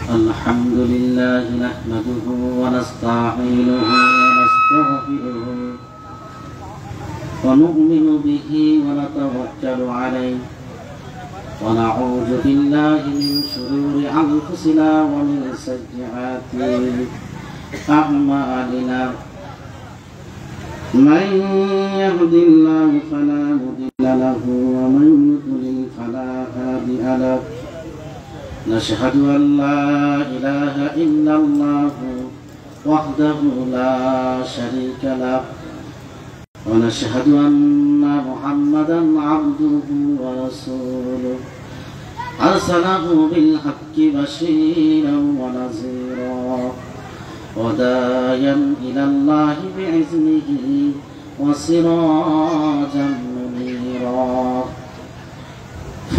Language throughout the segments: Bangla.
الحمد لله نحمده ونستعينه ونستغفره ونؤمن به ونتوكل عليه ونعوذ بالله من شرور أنفسنا ومن سيئات أعمالنا من يهد الله فلا مضل له ومن يضلل فلا هادي له نشهد أن لا إله إلا الله وحده لا شريك له ونشهد أن محمدا عبده ورسوله أرسله بالحق بشيرا ونذيرا وداعيا إلى الله بإذنه وسراجا منيرا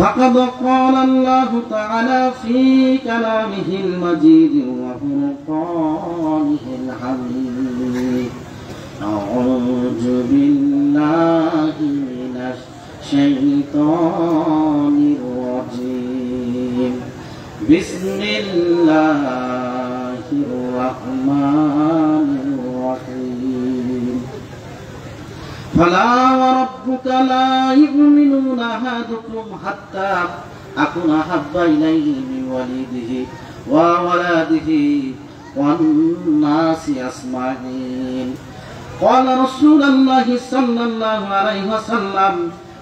فقد قال الله تعالى في كلامه المجيد وفرقانه الحميد أعوذ بالله من الشيطان الرجيم بسم الله الرحمن الرحيم فلا وربك لا يؤمنون أحدكم حتى أكون أحب إليه من والده وولده والناس أجمعين قال رسول الله صلى الله عليه وسلم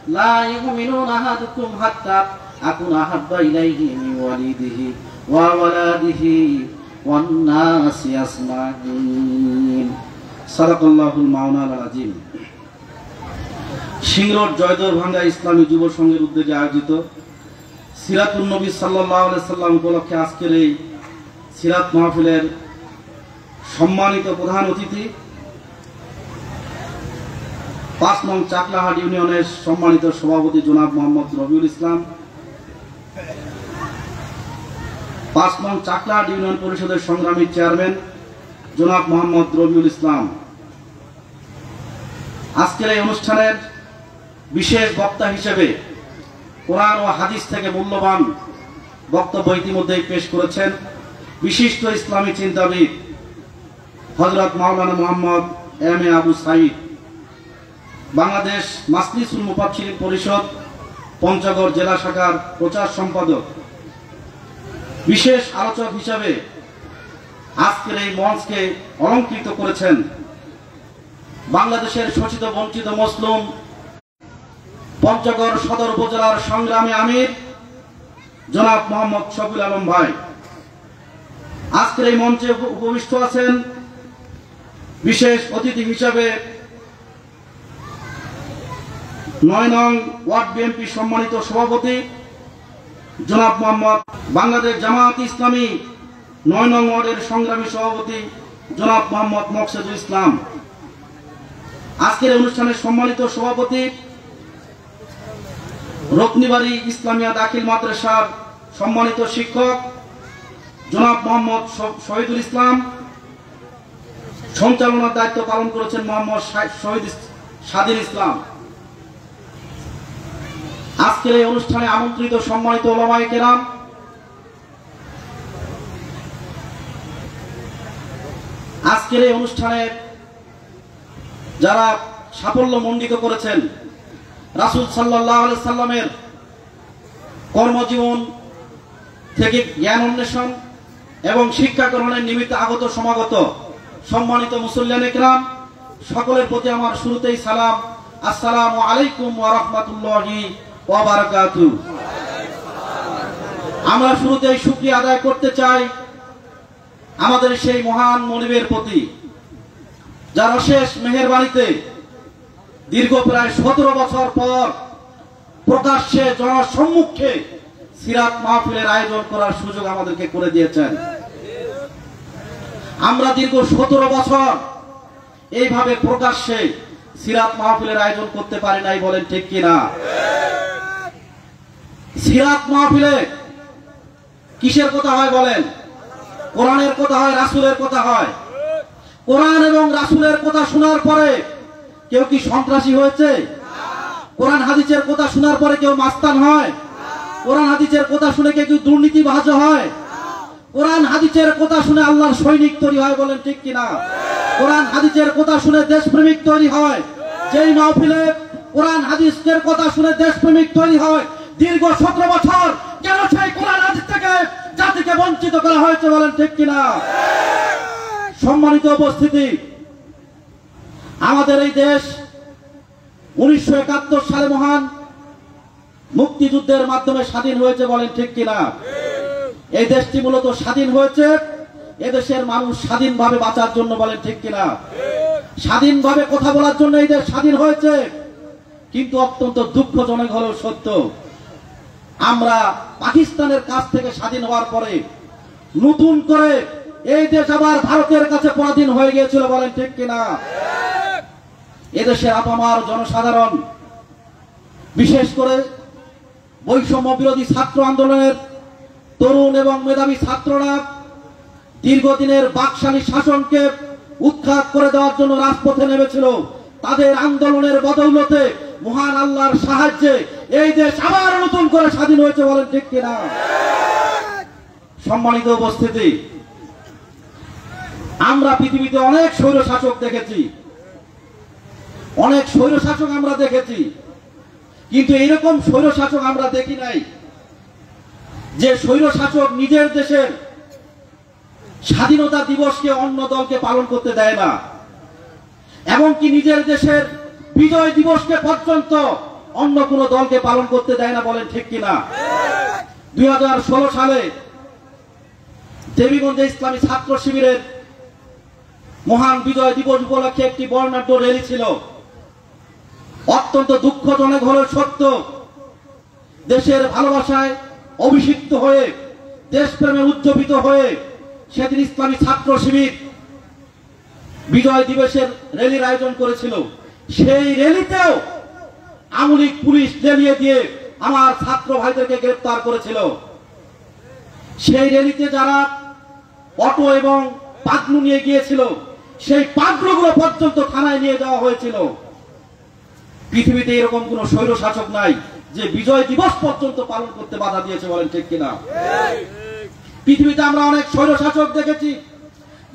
لا يؤمنون أحدكم حتى أكون أحب إليه من والده وولده والناس أجمعين صدق الله المولى العظيم সিংড়র জয়দরভাঙ্গা ইসলামী যুব সংঘের উদ্যোগে আয়োজিত সিরাতুন নবী সাল্লাল্লাহু আলাইহি সাল্লাম উপলক্ষে আজকের এই সিরাত মাহফিলের সম্মানিত প্রধান অতিথি ৫ নং চাকলাহাট ইউনিয়নের সম্মানিত সভাপতি জনাব মোহাম্মদ রবিউল ইসলাম, ৫ নং চাকলাহাট ইউনিয়ন পরিষদের সংগ্রামী চেয়ারম্যান জনাব মোহাম্মদ রবিউল ইসলাম, আজকের এই অনুষ্ঠানের বিশেষ বক্তা হিসেবে কোরআন ও হাদিস থেকে মূল্যবান বক্তব্য ইতিমধ্যেই পেশ করেছেন বিশিষ্ট ইসলামী চিন্তাবিদ হযরত মাওলানা মোহাম্মদ এম এ আবু সাঈদ, বাংলাদেশ মাজলিসুল মুফাসসিরিন পরিষদ পঞ্চগড় জেলা শাখার প্রচার সম্পাদক। বিশেষ আলোচক হিসেবে আজকের এই মঞ্চকে অলংকৃত করেছেন বাংলাদেশের শোষিত বঞ্চিত মুসলিম পঞ্চগড় সদর উপজেলার সংগ্রামী আমির জনাব মোহাম্মদ শফিউল আলম ভাই। আজকের এই মঞ্চে উপবিষ্ট আছেন বিশেষ অতিথি হিসেবে ৯ নং ওয়ার্ড বিএনপি সম্মানিত সভাপতি জনাব মোহাম্মদ, বাংলাদেশ জামায়াত ইসলামী ৯ নং ওয়ার্ডের সংগ্রামী সভাপতি জনাব মোহাম্মদ মকসুদুল ইসলাম, আজকের অনুষ্ঠানের সম্মানিত সভাপতি রকনিবাড়ি ইসলামিয়া দাখিল মাদ্রাসার সম্মানিত শিক্ষক জনাব মোহাম্মদ শহীদুল ইসলাম, সঞ্চালনার দায়িত্ব পালন করেছেন মোহাম্মদ শহীদ স্বাধীন ইসলাম। আজকের এই অনুষ্ঠানে আমন্ত্রিত সম্মানিত উলামায়ে কেরাম, আজকের এই অনুষ্ঠানে যারা সাফল্য মণ্ডিত করেছেন রাসূল সাল্লাল্লাহু আলাইহি সাল্লামের কর্মজীবন থেকে জ্ঞান অন্বেষণ এবং শিক্ষা গ্রহণের নিমিত্তে আগত সমাগত সম্মানিত মুসল্লিয়ানে কেরাম, সকলের প্রতি আমার শুরুতেই সালাম, আসসালামু আলাইকুম ওয়া রাহমাতুল্লাহি ওয়া বারাকাতুহু। আমরা শুরুতেই শুকরিয়া আদায় করতে চাই আমাদের সেই মহান মনিবের প্রতি যার অশেষ মেহেরবানিতে দীর্ঘ প্রায় ১৭ বছর পর প্রকাশ্যে জনসম্মুখে সিরাত মাহফিলের আয়োজন করার সুযোগ আমাদেরকে করে দিয়েছেন। আমরা দীর্ঘ ১৭ বছর এইভাবে প্রকাশ্যে সিরাত মাহফিলের আয়োজন করতে পারি নাই, বলেন ঠিক কিনা? সিরাত মাহফিলে কিসের কথা হয় বলেন? কোরআনের কথা হয়, রাসূলের কথা হয়। কোরআন এবং রাসূলের কথা শোনার পরে কেউ কি সন্ত্রাসী হয়েছে? কোরআন হাদিসের কথা শোনার পরে কেউ মাস্তান হয়? কোরআন হাদিসের কথা শুনে কেউ দুর্নীতিবাজ হয়? কোরআন হাদিসের কথা শুনে আল্লাহর সৈনিক তৈরি হয়, বলেন ঠিক কিনা? কোরআন হাদিসের কথা শুনে দেশপ্রেমিক তৈরি হয়। যেই মাহফিলে কোরআন হাদিসের কথা শুনে দেশপ্রেমিক তৈরি হয়, দীর্ঘ 17 বছর কেন সেই কোরআন হাদিস থেকে জাতিকে বঞ্চিত করা হয়েছে, বলেন ঠিক কিনা? সম্মানিত উপস্থিতি, আমাদের এই দেশ 1971 সালে মহান মুক্তিযুদ্ধের মাধ্যমে স্বাধীন হয়েছে, বলেন ঠিক কিনা? এই দেশটি মূলত স্বাধীন হয়েছে এদেশের মানুষ স্বাধীনভাবে বাঁচার জন্য, বলেন ঠিক কিনা? স্বাধীনভাবে কথা বলার জন্য এই দেশ স্বাধীন হয়েছে। কিন্তু অত্যন্ত দুঃখজনক হলেও সত্য, আমরা পাকিস্তানের কাছ থেকে স্বাধীন হওয়ার পরে নতুন করে এই দেশ আবার ভারতের কাছে পরাধীন হয়ে গিয়েছিল, বলেন ঠিক কিনা? এদেশের আপামার জনসাধারণ, বিশেষ করে বৈষম্য বিরোধী ছাত্র আন্দোলনের তরুণ এবং মেধাবী ছাত্ররা দীর্ঘদিনের বাকশালী শাসনকে উৎখাত করে দেওয়ার জন্য রাজপথে নেমেছিল। তাদের আন্দোলনের বদৌলতে মহান আল্লাহর সাহায্যে এই দেশ আবার নতুন করে স্বাধীন হয়েছে, বলেন ঠিক কিনা? সম্মানিত উপস্থিতি, আমরা পৃথিবীতে অনেক স্বৈর শাসক দেখেছি, অনেক স্বৈর শাসক আমরা দেখেছি, কিন্তু এরকম স্বৈর শাসক আমরা দেখি নাই যে স্বৈর শাসক নিজের দেশের স্বাধীনতা দিবসকে অন্য দলকে পালন করতে দেয় না, এমনকি নিজের দেশের বিজয় দিবসকে পর্যন্ত অন্য কোন দলকে পালন করতে দেয় না, বলেন ঠিক কিনা? 2016 সালে দেবীগঞ্জে ইসলামী ছাত্র শিবিরের মহান বিজয় দিবস উপলক্ষে একটি বর্ণাঢ্য র্যালি ছিল। অত্যন্ত দুঃখজনক হলেও সত্য, দেশের ভালোবাসায় অভিষিক্ত হয়ে, দেশপ্রেমে উজ্জীবিত হয়ে সেদিন ইসলামী ছাত্র শিবির বিজয় দিবসের র্যালির আয়োজন করেছিল। সেই র্যালিতেও আমলিক পুলিশ জ্বালিয়ে দিয়ে আমার ছাত্র ভাইদেরকে গ্রেফতার করেছিল। সেই র্যালিতে যারা অটো এবং পাগলু নিয়ে গিয়েছিল, সেই পাগলুগুলো পর্যন্ত থানায় নিয়ে যাওয়া হয়েছিল। পৃথিবীতে এরকম কোন স্বৈর শাসক নাই যে বিজয় দিবস পর্যন্ত পালন করতে বাধা দিয়েছে, বলেন ঠিক কিনা? পৃথিবীতে আমরা অনেক স্বৈর শাসক দেখেছি,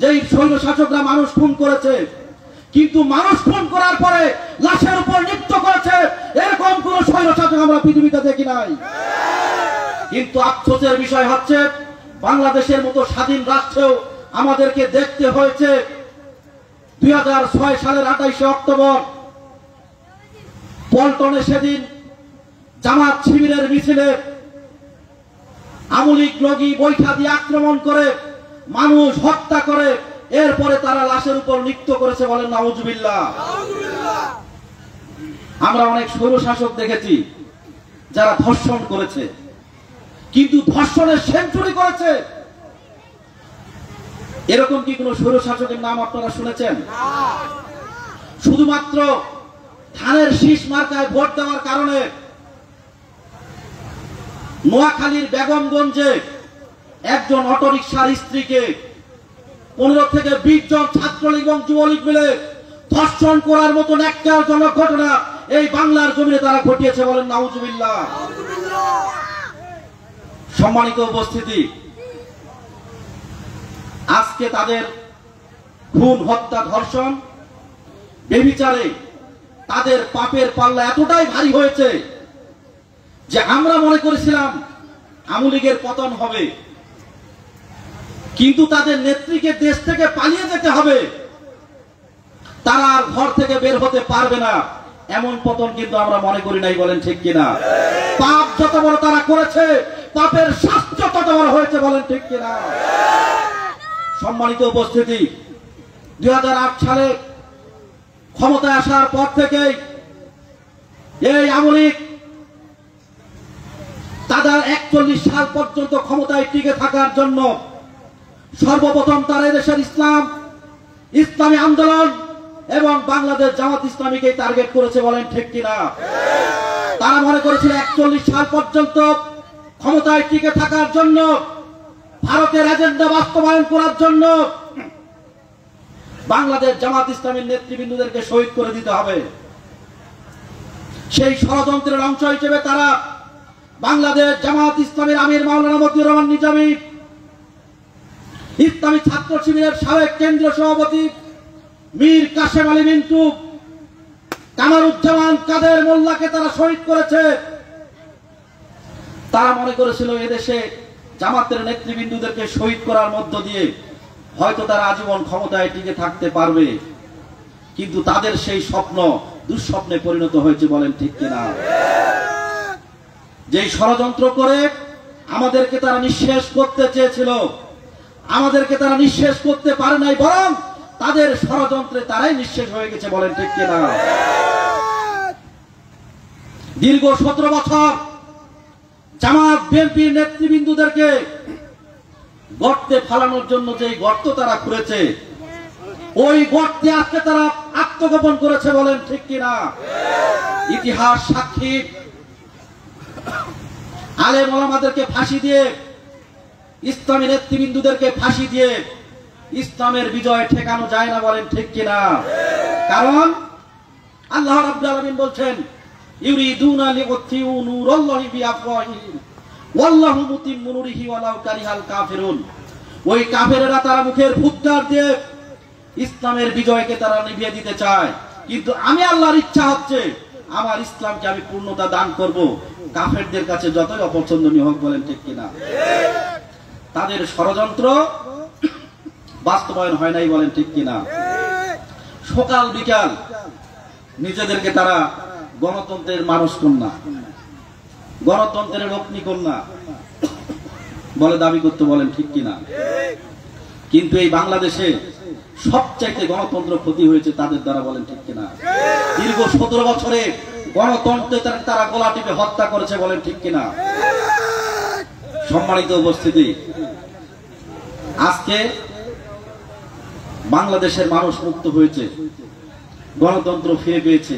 যেই স্বৈর শাসকরা মানুষ খুন করেছে, কিন্তু মানুষ খুন করার পরে লাশের উপর নৃত্য করেছে, এরকম কোন স্বৈর শাসক আমরা পৃথিবীতে দেখি নাই। কিন্তু আফসোসের বিষয় হচ্ছে, বাংলাদেশের মতো স্বাধীন রাষ্ট্রেও আমাদেরকে দেখতে হয়েছে 2006 সালের 28 অক্টোবর পল্টনে সেদিন জামাত শিবিরের মিছিলে আমলিক লগি বৈঠা দিয়ে আক্রমণ করে মানুষ হত্যা করে, এরপরে তারা লাশের উপর নৃত্য করেছে, বলেন নাউজুবিল্লাহ। আমরা অনেক স্বৈর শাসক দেখেছি যারা ধর্ষণ করেছে, কিন্তু ধর্ষণের সেঞ্চুরি করেছে। এরকম কি কোন স্বৈর শাসকের নাম আপনারা শুনেছেন? শুধুমাত্র ধানের শীষ মার্কায় ভোট দেওয়ার কারণে নোয়াখালীর বেগমগঞ্জে একজন অটোরিকশার স্ত্রীকে 15 থেকে 20 জন ছাত্রলীগ এবং যুবলীগ মিলে ধর্ষণ করার মতো ন্যাক্কারজনক ঘটনা এই বাংলার জমিনে তারা ঘটিয়েছে, বলেন নাউজুবিল্লাহ। সম্মানিত উপস্থিতি, আজকে তাদের খুন, হত্যা, ধর্ষণ, বেবিচারে তাদের পাপের পাল্লা এতটাই ভারী হয়েছে যে আমরা মনে করেছিলাম আমলীগের পতন হবে, কিন্তু তাদের নেত্রীকে দেশ থেকে পালিয়ে যেতে হবে, তারা আর ঘর থেকে বের হতে পারবে না, এমন পতন কিন্তু আমরা মনে করি নাই, বলেন ঠিক কিনা? পাপ যত বড় তারা করেছে, পাপের শাস্তি তত বড় হয়েছে, বলেন ঠিক কিনা? সম্মানিত উপস্থিতি, 2008 সালে ক্ষমতায় আসার পর থেকেই এই আমলীগ তাদের 41 সাল পর্যন্ত ক্ষমতায় টিকে থাকার জন্য সর্বপ্রথম তারা দেশের ইসলামী আন্দোলন এবং বাংলাদেশ জামাত ইসলামীকে টার্গেট করেছে, বলেন ঠিক কিনা? তারা মনে করেছিল 41 সাল পর্যন্ত ক্ষমতায় টিকে থাকার জন্য, ভারতের এজেন্ডা বাস্তবায়ন করার জন্য বাংলাদেশ জামাত ইসলামীর নেতৃবৃন্দদেরকে শহীদ করে দিতে হবে। সেই ষড়যন্ত্রের অংশ হিসেবে তারা বাংলাদেশ জামাত ইসলামীর আমির মাওলানা মতিউর রহমান নিজামী ইসলামী ছাত্র শিবিরের সাবেক কেন্দ্রীয় সভাপতি মীর কাশেম আলী মিন্টু, কামারুজ্জামান কাদের মোল্লাকে তারা শহীদ করেছে। তারা মনে করেছিল এদেশে জামাতের নেতৃবৃন্দদেরকে শহীদ করার মধ্য দিয়ে হয়তো তারা আজীবন ক্ষমতায় টিকে থাকতে পারবে, কিন্তু তাদের সেই স্বপ্ন দুঃস্বপ্নে পরিণত হয়েছে, বলেন ঠিক কিনা? যেই ষড়যন্ত্র করে আমাদেরকে তারা নিঃশেষ করতে চেয়েছিল, আমাদেরকে তারা নিঃশেষ করতে পারে নাই, বরং তাদের ষড়যন্ত্রে তারাই নিঃশেষ হয়ে গেছে, বলেন ঠিক কিনা? দীর্ঘ 17 বছর জামাত বিএনপির নেতৃবৃন্দদেরকে গর্তে ফালানোর জন্য যে গর্ত তারা করেছে, ওই গর্তে আজকে তারা আত্মগোপন করেছে, বলেন ঠিক কিনা? ইতিহাস সাক্ষী, আলেম ওলামাদেরকে ফাঁসি দিয়ে, ইসলামী নেতৃবৃন্দদেরকে ফাঁসি দিয়ে ইসলামের বিজয় ঠেকানো যায় না, বলেন ঠিক কিনা? কারণ আল্লাহ রাব্বুল আলামিন বলছেন, ইউরিদুনা লিউতিউ নূরাল্লাহি বিআফওয়াহিহিম ওয়াল্লাহু মুতিম্মু নূরিহি ওয়ালাউ কারিহাল কাফিরুন। ওই কাফেরেরা তারা মুখের ফুৎকার দিয়ে ইসলামের বিজয়কে তারা নিভিয়ে দিতে চায়, কিন্তু আমি আল্লাহর ইচ্ছা হচ্ছে আমার ইসলামকে আমি পূর্ণতা দান করব, কাফেরদের কাছে যতই অপছন্দনীয় হোক, বলেন ঠিক কিনা? তাদের ষড়যন্ত্র বাস্তবায়ন হয় নাই, বলেন ঠিক কিনা? সকাল বিকাল নিজেদেরকে তারা গণতন্ত্রের মানুষ কন্যা, গণতন্ত্রের অগ্নিকন্যা বলে দাবি করতে, বলেন ঠিক কিনা? কিন্তু এই বাংলাদেশে সবচাইতে গণতন্ত্র ক্ষতি হয়েছে তাদের দ্বারা, বলেন ঠিক কিনা? দীর্ঘ 17 বছরে গণতন্ত্রে তারা গলা টিপে হত্যা করেছে, বলেন ঠিক কিনা? সম্মানিত উপস্থিতি, আজকে বাংলাদেশের মানুষ মুক্ত হয়েছে, গণতন্ত্র ফিরে পেয়েছে,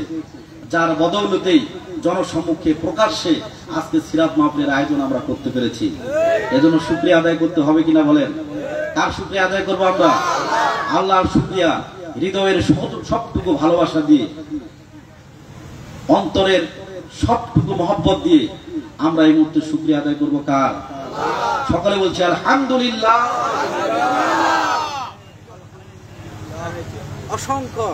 যার বদৌলতেই জনসম্মুখে প্রকাশ্যে আজকে সিরাত মাহফিলের আয়োজন আমরা করতে পেরেছি। এজন্য শুকরিয়া আদায় করতে হবে কিনা বলেন? কার শুকরিয়া আদায় করবো আমরা? আল্লাহর শুকরিয়া, হৃদয়ের সবটুকু ভালোবাসা দিয়ে, অন্তরের সবটুকু মহব্বত দিয়ে আমরা এই মুহূর্তে শুকরিয়া আদায় করবো কার? সকলে বলছি আলহামদুলিল্লাহ। অসংখ্য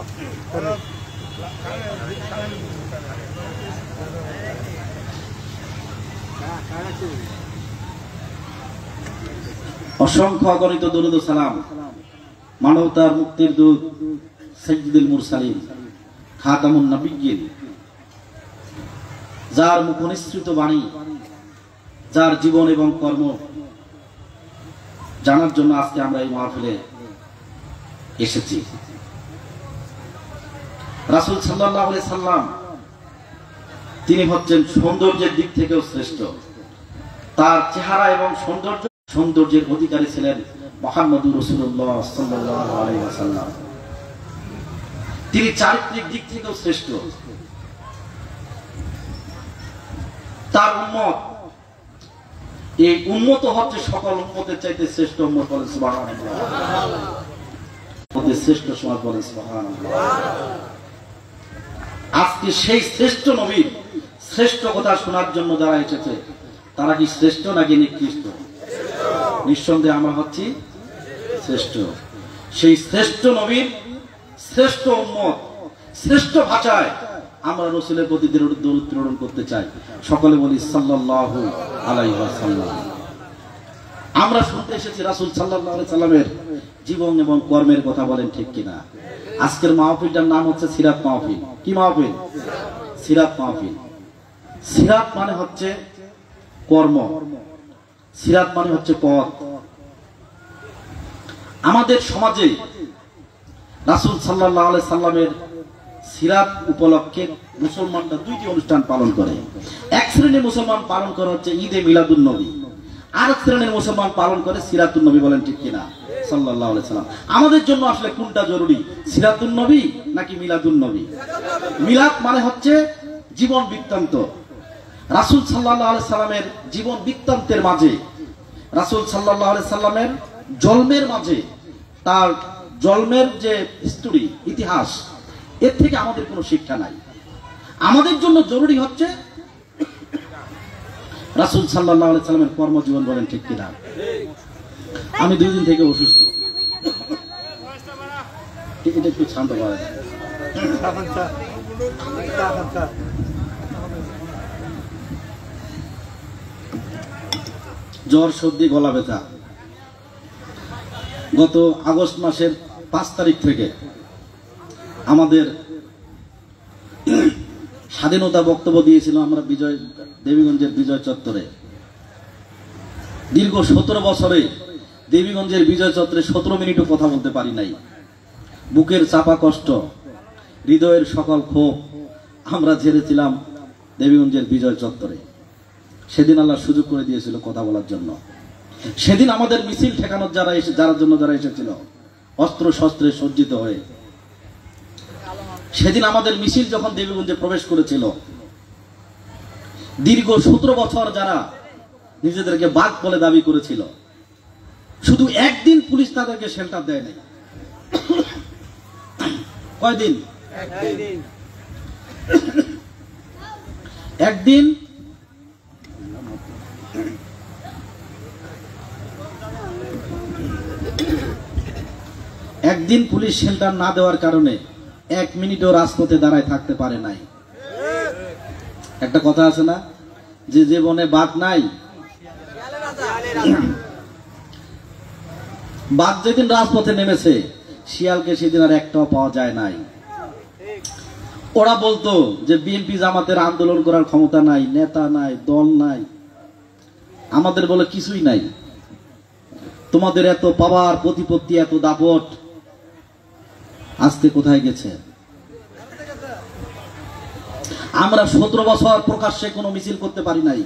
অসংখ্য অগণিত দরুদ ও সালাম মানবতার মুক্তির দূত সাইয়্যিদুল মুরসালিন খাতামুন নবিয়্যিন, যার মুখনিসৃত বাণী, যার জীবন এবং কর্ম জানার জন্য আজকে আমরা এই মাহফিলে এসেছি। রাসূল সাল্লাল্লাহু আলাইহি সাল্লাম তিনি হচ্ছেন সৌন্দর্যের দিক থেকেও শ্রেষ্ঠ। তার চেহারা এবং সৌন্দর্যের অধিকারী ছিলেন মুহাম্মদুর রাসূলুল্লাহ সাল্লাল্লাহু আলাইহি ওয়াসাল্লাম। তিনি চারিত্রিক দিক থেকেও শ্রেষ্ঠ। তার উম্মত, এই উম্মত হচ্ছে সকল উম্মতের চাইতে শ্রেষ্ঠ উম্মত, বলেন সুবহানাল্লাহ। শ্রেষ্ঠ সমাজ, বলেন সুবহানাল্লাহ। আজকে সেই শ্রেষ্ঠ নবীর শ্রেষ্ঠ কথা শোনার জন্য যারা এসেছে, তারা কি শ্রেষ্ঠ নাকি নিকৃষ্ট? নিঃসন্দেহে আমরা হচ্ছি শ্রেষ্ঠ। সেই শ্রেষ্ঠ নবীর শ্রেষ্ঠ উম্মত, শ্রেষ্ঠ ভাষায় আমরা রাসূলের প্রতি দরুদ প্রেরণ করতে চাই। সকলে বলি সাল্লাল্লাহু আলাইহি ওয়াসাল্লাম। আমরা শুনতে এসেছি রাসূল সাল্লাল্লাহু আলাইহি সাল্লামের জীবন এবং কর্মের কথা, বলেন ঠিক কিনা? আজকের মাহফিলটার নাম হচ্ছে সিরাত মাহফিল। কি মাহফিল? সিরাত মাহফিল। সিরাত মানে হচ্ছে কর্ম, সিরাত মানে হচ্ছে পথ। আমাদের সমাজে রাসূল সাল্লাল্লাহু আলাইহি সাল্লামের সিরাত উপলক্ষে মুসলমানরা দুইটি অনুষ্ঠান পালন করে। এক শ্রেণীর মুসলমান পালন করে হচ্ছে ঈদে মিলাদুন নবী, আর এক শ্রেণীর মুসলমান পালন করে সিরাতুন নবী, বলেন ঠিক কিনা? সাল্লাল্লাহু আলাইহি সাল্লাম। আমাদের জন্য আসলে কোনটা জরুরি, সিরাতুন নবী নাকি মিলাদুন নবী? মিলাদ মানে হচ্ছে জীবন বৃত্তান্ত। রাসূল সাল্লাল্লাহু আলাইহি সাল্লামের জীবন বৃত্তান্তের মাঝে, রাসূল সাল্লাল্লাহু আলাইহি সাল্লামের জন্মের মাঝে, তার জন্মের যে হিস্টোরি, ইতিহাস, এর থেকে আমাদের কোনো শিক্ষা নাই। আমাদের জন্য জরুরি হচ্ছে রাসূল সাল্লাল্লাহু আলাইহি সাল্লামের কর্মজীবন, বলেন ঠিক কিনা? আমি 2 দিন থেকে অসুস্থ। এটা একটু শান্ত করা যায়। জ্বর, সর্দি, গলা ব্যথা। গত আগস্ট মাসের 5 তারিখ থেকে আমাদের স্বাধীনতা বক্তব্য দিয়েছিল আমরা দেবীগঞ্জের বিজয় চত্বরে। দীর্ঘ 17 বছরে দেবীগঞ্জের বিজয় চত্বরে 17 মিনিটও কথা বলতে পারি নাই। বুকের চাপা কষ্ট, হৃদয়ের সকল ক্ষোভ আমরা ঝেড়েছিলাম দেবীগঞ্জের বিজয় চত্বরে। সেদিন আল্লাহ সুযোগ করে দিয়েছিল কথা বলার জন্য। সেদিন আমাদের মিছিল ঠেকানোর যারা এসেছিল অস্ত্র শস্ত্রে সজ্জিত হয়ে, সেদিন আমাদের মিছিল যখন দেবীগঞ্জে প্রবেশ করেছিল, দীর্ঘ 17 বছর যারা নিজেদেরকে বাঘ বলে দাবি করেছিল, শুধু একদিন পুলিশ তাদেরকে শেল্টার দেয় নাই। কয়দিন? একদিন। একদিন পুলিশ শেল্টার না দেওয়ার কারণে 1 মিনিটও রাজপথে দাঁড়ায় থাকতে পারে নাই। একটা কথা আছে না, যে বনে বাঘ নাই, বাঘ যেদিন রাজপথে নেমেছে শিয়ালকে সেদিন আর একটাও পাওয়া যায় নাই। ওরা বলতো যে বিএনপি জামাতের আন্দোলন করার ক্ষমতা নাই, নেতা নাই, দল নাই। আমাদের বলে কিছুই নাই, তোমাদের এত পাওয়ার, প্রতিপত্তি, এত দাপট আজকে কোথায় গেছে? আমরা 17 বছর প্রকাশ্যে কোনো মিছিল করতে পারি নাই,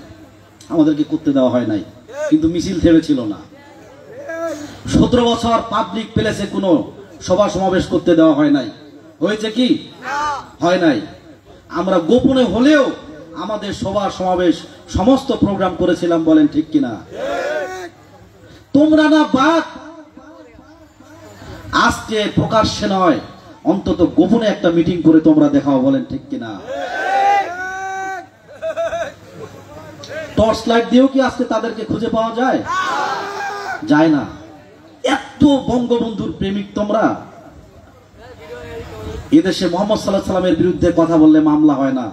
আমাদেরকে করতে দেওয়া হয় নাই, কিন্তু মিছিল থেমেছিল না। 17 বছর পাবলিক প্লেসে কোনো সভা সমাবেশ করতে দেওয়া হয় নাই। হয়েছে কি? হয় নাই। আমরা গোপনে হলেও আমাদের সভা সমাবেশ সমস্ত প্রোগ্রাম করেছিলাম, বলেন ঠিক কিনা? তোমরা না বাঘ, আজকে প্রকাশ্যে নয় অন্তত গোপনে একটা মিটিং করে তোমরা দেখাও, বলেন ঠিক কিনা? টর্চ লাইট দিয়েও কি আজকে তাদেরকে খুঁজে পাওয়া যায়? যায় না। এত বঙ্গবন্ধুর প্রেমিক তোমরা। এদেশে মোহাম্মদ সাল্লাল্লাহু আলাইহি সাল্লামের বিরুদ্ধে কথা বললে মামলা হয় না,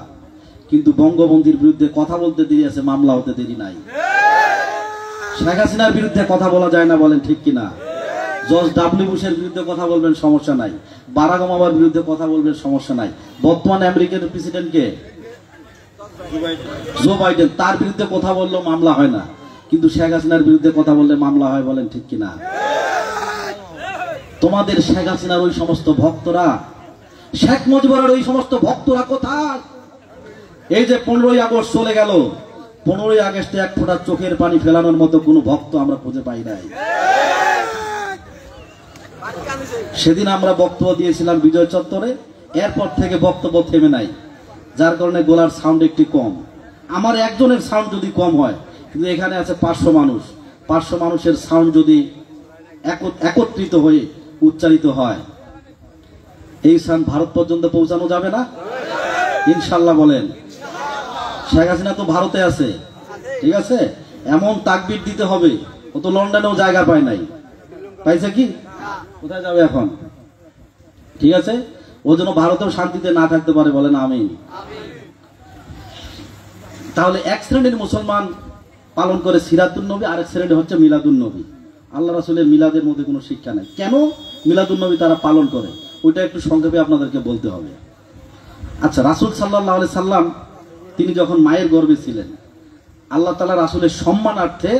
কিন্তু বঙ্গবন্ধুর বিরুদ্ধে কথা বলতে দেরি আছে, মামলা হতে দেরি নাই। শেখ হাসিনার বিরুদ্ধে কথা বলা যায় না, বলেন ঠিক কিনা? জর্জ ডাব্লিউ বুশের বিরুদ্ধে কথা বলবেন, সমস্যা নাই। বারাক ওবামার বিরুদ্ধে কথা বলবেন, সমস্যা নাই। বর্তমান আমেরিকার প্রেসিডেন্ট কে? Joe Biden. তার বিরুদ্ধে কথা বললেও মামলা হয় না, কিন্তু শেখ হাসিনার বিরুদ্ধে কথা বললে মামলা হয়, বলেন ঠিক কিনা? তোমাদের শেখ হাসিনার ওই সমস্ত ভক্তরা, শেখ মুজিবুরের ওই সমস্ত ভক্তরা কোথায়? এই যে 15ই আগস্ট চলে গেল, 15ই আগস্টে এক ফোঁটা চোখের পানি ফেলানোর মতো কোনো ভক্ত আমরা খুঁজে পাই নাই। সেদিন আমরা বক্তব্য দিয়েছিলাম বিজয় চত্বরে, এরপর থেকে বক্তব্য থেমে নাই, যার কারণে গলার সাউন্ড একটু কম। আমার একজনের সাউন্ড যদি কম হয়, কিন্তু এখানে আছে 500 মানুষ, 500 মানুষের সাউন্ড যদি একত্রিত হয়ে উচ্চারিত হয়, এই সাউন্ড ভারত পর্যন্ত পৌঁছানো যাবে না? ইনশাল্লাহ বলেন। শেখ হাসিনা তো ভারতে আছে, ঠিক আছে? এমন তাকবীর দিতে হবে, ও তো লন্ডনেও জায়গা পায় নাই। পাইছে কি? কোথায় যাবে এখন? ঠিক আছে, ও যেন ভারতেও শান্তিতে না থাকতে পারে, বলেন আমিন। তাহলে এক শ্রেণীর মুসলমান পালন করে সিরাতুন নবী, আরেক শ্রেণী হচ্ছে মিলাদুন নবী। আল্লাহ রাসূলের মিলাদের মধ্যে কোনো শিক্ষা নাই। কেন মিলাদুন নবী তারা পালন করে, ওইটা একটু সংক্ষেপে আপনাদেরকে বলতে হবে। আচ্ছা, রাসূল সাল্লাল্লাহু আলাইহি সাল্লাম তিনি যখন মায়ের গর্ভে ছিলেন, আল্লাহ তাআলা রাসূলের সম্মানার্থে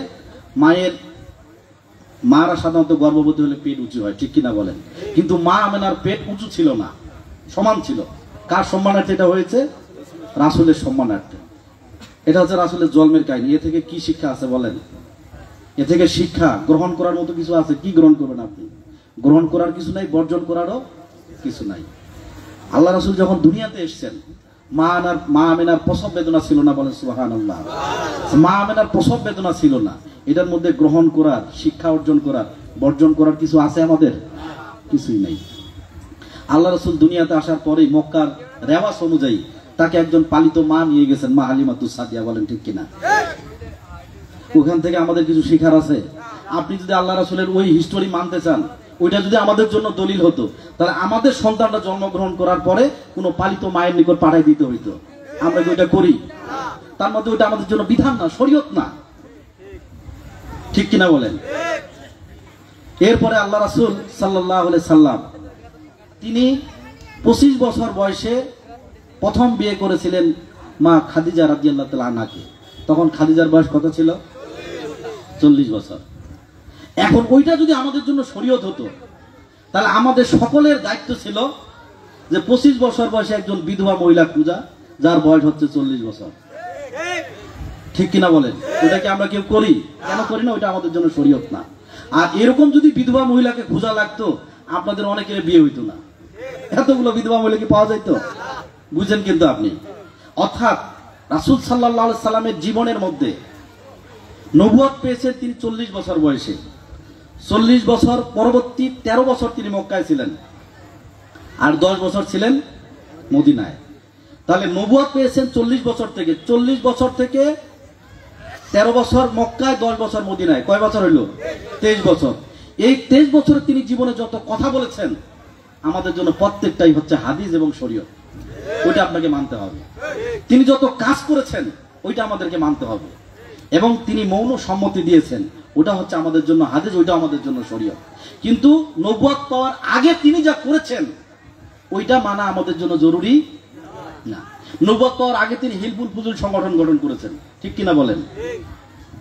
মারা সাধারণত গর্ভবতী হলে পেট উঁচু হয়, ঠিক কিনা বলেন? কিন্তু মা আমেনার পেট উঁচু ছিল না, সমান ছিল। কার সম্মানার্থে এটা হয়েছে? রাসূলের সম্মানার্থে। এটা হচ্ছে রাসূলের জন্মের কাহিনী। এ থেকে কি শিক্ষা আছে বলেন? এ থেকে শিক্ষা গ্রহণ করার মতো কিছু আছে? কি গ্রহণ করবেন আপনি? গ্রহণ করার কিছু নাই, বর্জন করারও কিছু নাই। আল্লাহ রাসূল যখন দুনিয়াতে এসেছেন, মা আমেনার প্রসব বেদনা ছিল না, বলেন সুবহানাল্লাহ। মা আমেনার প্রসব বেদনা ছিল না। এটার মধ্যে গ্রহণ করার, শিক্ষা অর্জন করার, বর্জন করার কিছু আছে আমাদের? কিছুই নাই। আল্লাহ রাসূল দুনিয়াতে আসার পরেই মক্কার রেওয়াজ অনুযায়ী তাকে একজন পালিত মা নিয়ে গেছেন, মা হালিমাতুস সাদিয়া, বলেন ঠিক কিনা? ওখান থেকে আমাদের কিছু শিখার আছে। আপনি যদি আল্লাহ রাসূলের ওই হিস্টোরি মানতে চান, ওইটা যদি আমাদের জন্য দলিল হতো, তাহলে আমাদের সন্তানরা জন্মগ্রহণ করার পরে কোনো পালিত মায়ের নিকট পাঠাই দিতে হইতো। আমরা কি ওইটা করি? তার মধ্যে ওইটা আমাদের জন্য বিধান না, শরীয়ত না, ঠিক কিনা বলেন? এরপরে আল্লাহ রাসূল সাল্লাল্লাহু আলাইহি সাল্লাম তিনি 25 বছর বয়সে প্রথম বিয়ে করেছিলেন মা খাদিজা রাদিয়াল্লাহু তাআলা আনহাকে। তখন খাদিজার বয়স কত ছিল? 40 বছর। এখন ওইটা যদি আমাদের জন্য শরীয়ত হতো, তাহলে আমাদের সকলের দায়িত্ব ছিল যে 25 বছর বয়সে একজন বিধবা মহিলা খোঁজা, যার বয়স হচ্ছে 40 বছর, ঠিক কিনা বলেন? ওটা কি আমরা কেউ করি? কেন করি না? ওইটা আমাদের জন্য শরীয়ত না। আর এরকম যদি বিধবা মহিলাকে খোঁজা লাগতো, আপনাদের অনেকের বিয়ে হইতো না। এতগুলো বিধবা মহিলাকে পাওয়া যাইতো? বুঝেন কিন্তু আপনি। অর্থাৎ রাসূল সাল্লাল্লাহু আলাইহি সাল্লামের জীবনের মধ্যে নবুয়ত পেয়েছেন তিনি 40 বছর বয়সে। 40 বছর পরবর্তী 13 বছর তিনি মক্কায় ছিলেন, আর 10 বছর ছিলেন মদিনায়। তাহলে নবুয়ত পেয়েছেন 40 বছর থেকে। 40 বছর থেকে 13 বছর মক্কায়, 10 বছর মদিনায়। কয় বছর হইল? 23 বছর। এই 23 বছরে তিনি জীবনে যত কথা বলেছেন, আমাদের জন্য প্রত্যেকটাই হচ্ছে হাদিস এবং শরীয়ত। ওইটা আপনাকে মানতে হবে। তিনি যত কাজ করেছেন, ওইটা আমাদেরকে মানতে হবে। এবং তিনি মৌন সম্মতি দিয়েছেন, ওটা হচ্ছে আমাদের জন্য হাদিস, ওইটা আমাদের জন্য শরীয়ত। কিন্তু নবুয়ত পাওয়ার আগে তিনি যা করেছেন, ওইটা মানা আমাদের জন্য জরুরি না। নবুয়ত পাওয়ার আগে তিনি হিলফুল ফুজুল সংগঠন গঠন করেছেন, ঠিক কিনা বলেন?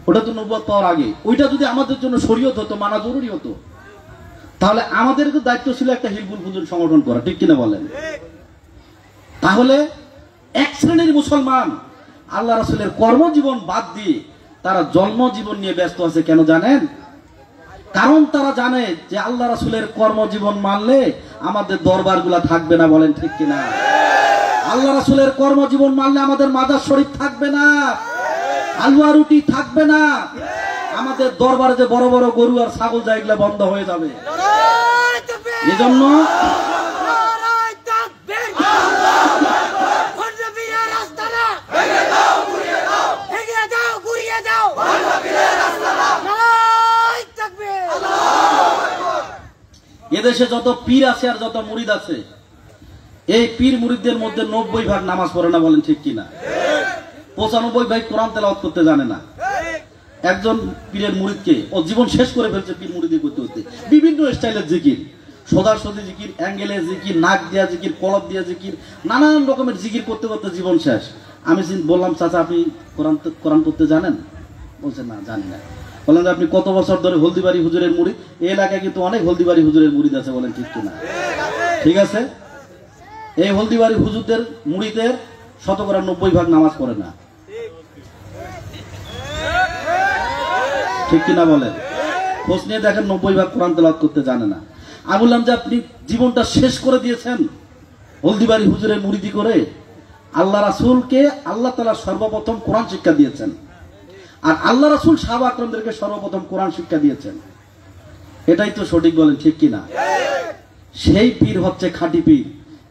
ওটা তো নবুয়ত পাওয়ার আগে। ওইটা যদি আমাদের জন্য শরীয়ত হতো, মানা জরুরি হতো, তাহলে আমাদের তো দায়িত্ব ছিল একটা হিলফুল ফুজুল সংগঠন করা, ঠিক কিনা বলেন? তাহলে এক শ্রেণীর মুসলমান আল্লাহ রাসূলের কর্মজীবন বাদ দিয়ে তারা জন্মজীবন নিয়ে ব্যস্ত আছে। কেন জানেন? কারণ তারা জানে যে আল্লাহ রাসূলের কর্মজীবন মানলে আমাদের দরবারগুলা থাকবে না, বলেন ঠিক কিনা? আল্লাহ রাসূলের কর্মজীবন মানলে আমাদের মাজার শরীফ থাকবে না, হালুয়া রুটি থাকবে না, আমাদের দরবারে যে বড় বড় গরু আর ছাগল যায়, এগুলা বন্ধ হয়ে যাবে। এজন্য এদেশে যত পীর আছে আর যত মুরিদ আছে, এই পীর মুরিদদের মধ্যে 90 ভাগ নামাজ পড়ে না, বলেন ঠিক কিনা? 95 ভাগ কোরআন তেলাওয়াত করতে জানে না। একজন পীরের মুরিদকে ও জীবন শেষ করে ফেলছে পীর মুরিদি করতে করতে। বিভিন্ন স্টাইলের জিকির, সোজাসুজি জিকির, অ্যাঙ্গেলে জিকির, নাক দিয়া জিকির, কলব দিয়া জিকির, নানান রকমের জিকির করতে করতে জীবন শেষ। আমি বললাম, চাচা আপনি কোরআন পড়তে জানেন? বলছে না, জানি না। বলেন আপনি কত বছর ধরে হলদিবাড়ি হুজুরের মুরিদ? এই এলাকায় কিন্তু অনেক হলদিবাড়ি হুজুরের মুরিদ আছে, বলেন ঠিক কিনা? ঠিক আছে। এই হলদিবাড়ি হুজুরদের মুরিদের 90% ভাগ নামাজ পড়ে না, ঠিক কিনা বলেন? খোঁজ নিয়ে দেখেন 90 ভাগ কোরআন তেলাওয়াত করতে জানে না। আমি বললাম যে আপনি জীবনটা শেষ করে দিয়েছেন হলদিবাড়ি হুজুরের মুরিদি করে। আল্লাহ রাসূলকে আল্লাহ তাআলা সর্বপ্রথম কোরআন শিক্ষা দিয়েছেন, আর আল্লাহ রাসূল সাহাবা আকরামদেরকে সর্বপ্রথম কোরআন শিক্ষা দিয়েছেন। এটাই তো সঠিক, বলেন ঠিক কিনা? সেই পীর হচ্ছে খাঁটি পীর,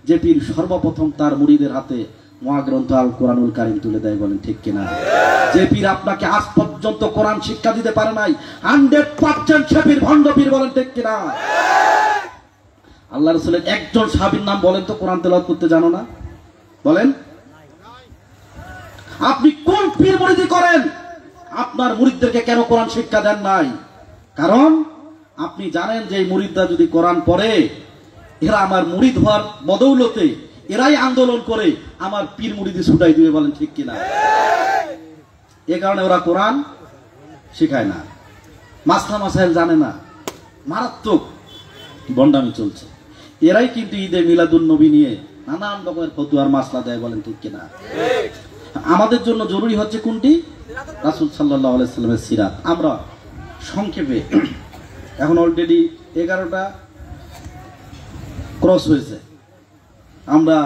যে পীর সর্বপ্রথম তার মুরিদের হাতে মহাগ্রন্থ আল কোরআনুল কারীম তুলে দেয়, বলেন ঠিক কিনা? যে পীর আপনাকে আজ পর্যন্ত কোরআন শিক্ষা দিতে পারে নাই, 100% সে পীর ভণ্ড পীর, বলেন ঠিক কিনা? আল্লাহ রাসূলের একজন সাহাবীর নাম বলেন তো কোরআন তেলাওয়াত করতে জানো না? বলেন। আপনি কোন পীর মুরিদি করেন? আপনার মুরিদদেরকে কেন কোরআন শিক্ষা দেন নাই? কারণ আপনি জানেন যে এই মুরিদরা যদি কোরআন পড়ে, এরা আমার মুরিদ হওয়ার বদৌলতে এরাই আন্দোলন করে আমার পীর মুরিদি ছুটাই দিবে, বলেন ঠিক কিনা? এ কারণে ওরা কোরআন শিখায় না, মাসলা মাসাইল জানে না, মারাত্মক বন্ডামি চলছে। এরাই কিন্তু ঈদে মিলাদুন নবী নিয়ে নানান রকমের ফতোয়ার মাসলা দেয়, বলেন ঠিক কিনা? আমাদের জন্য জরুরি হচ্ছে কোনটি? রাসূল সাল্লাল্লাহু আলাইহি সাল্লামের সিরাত। আমরা সংক্ষেপে, এখন অলরেডি 11টা ক্রস হয়েছে, আমরা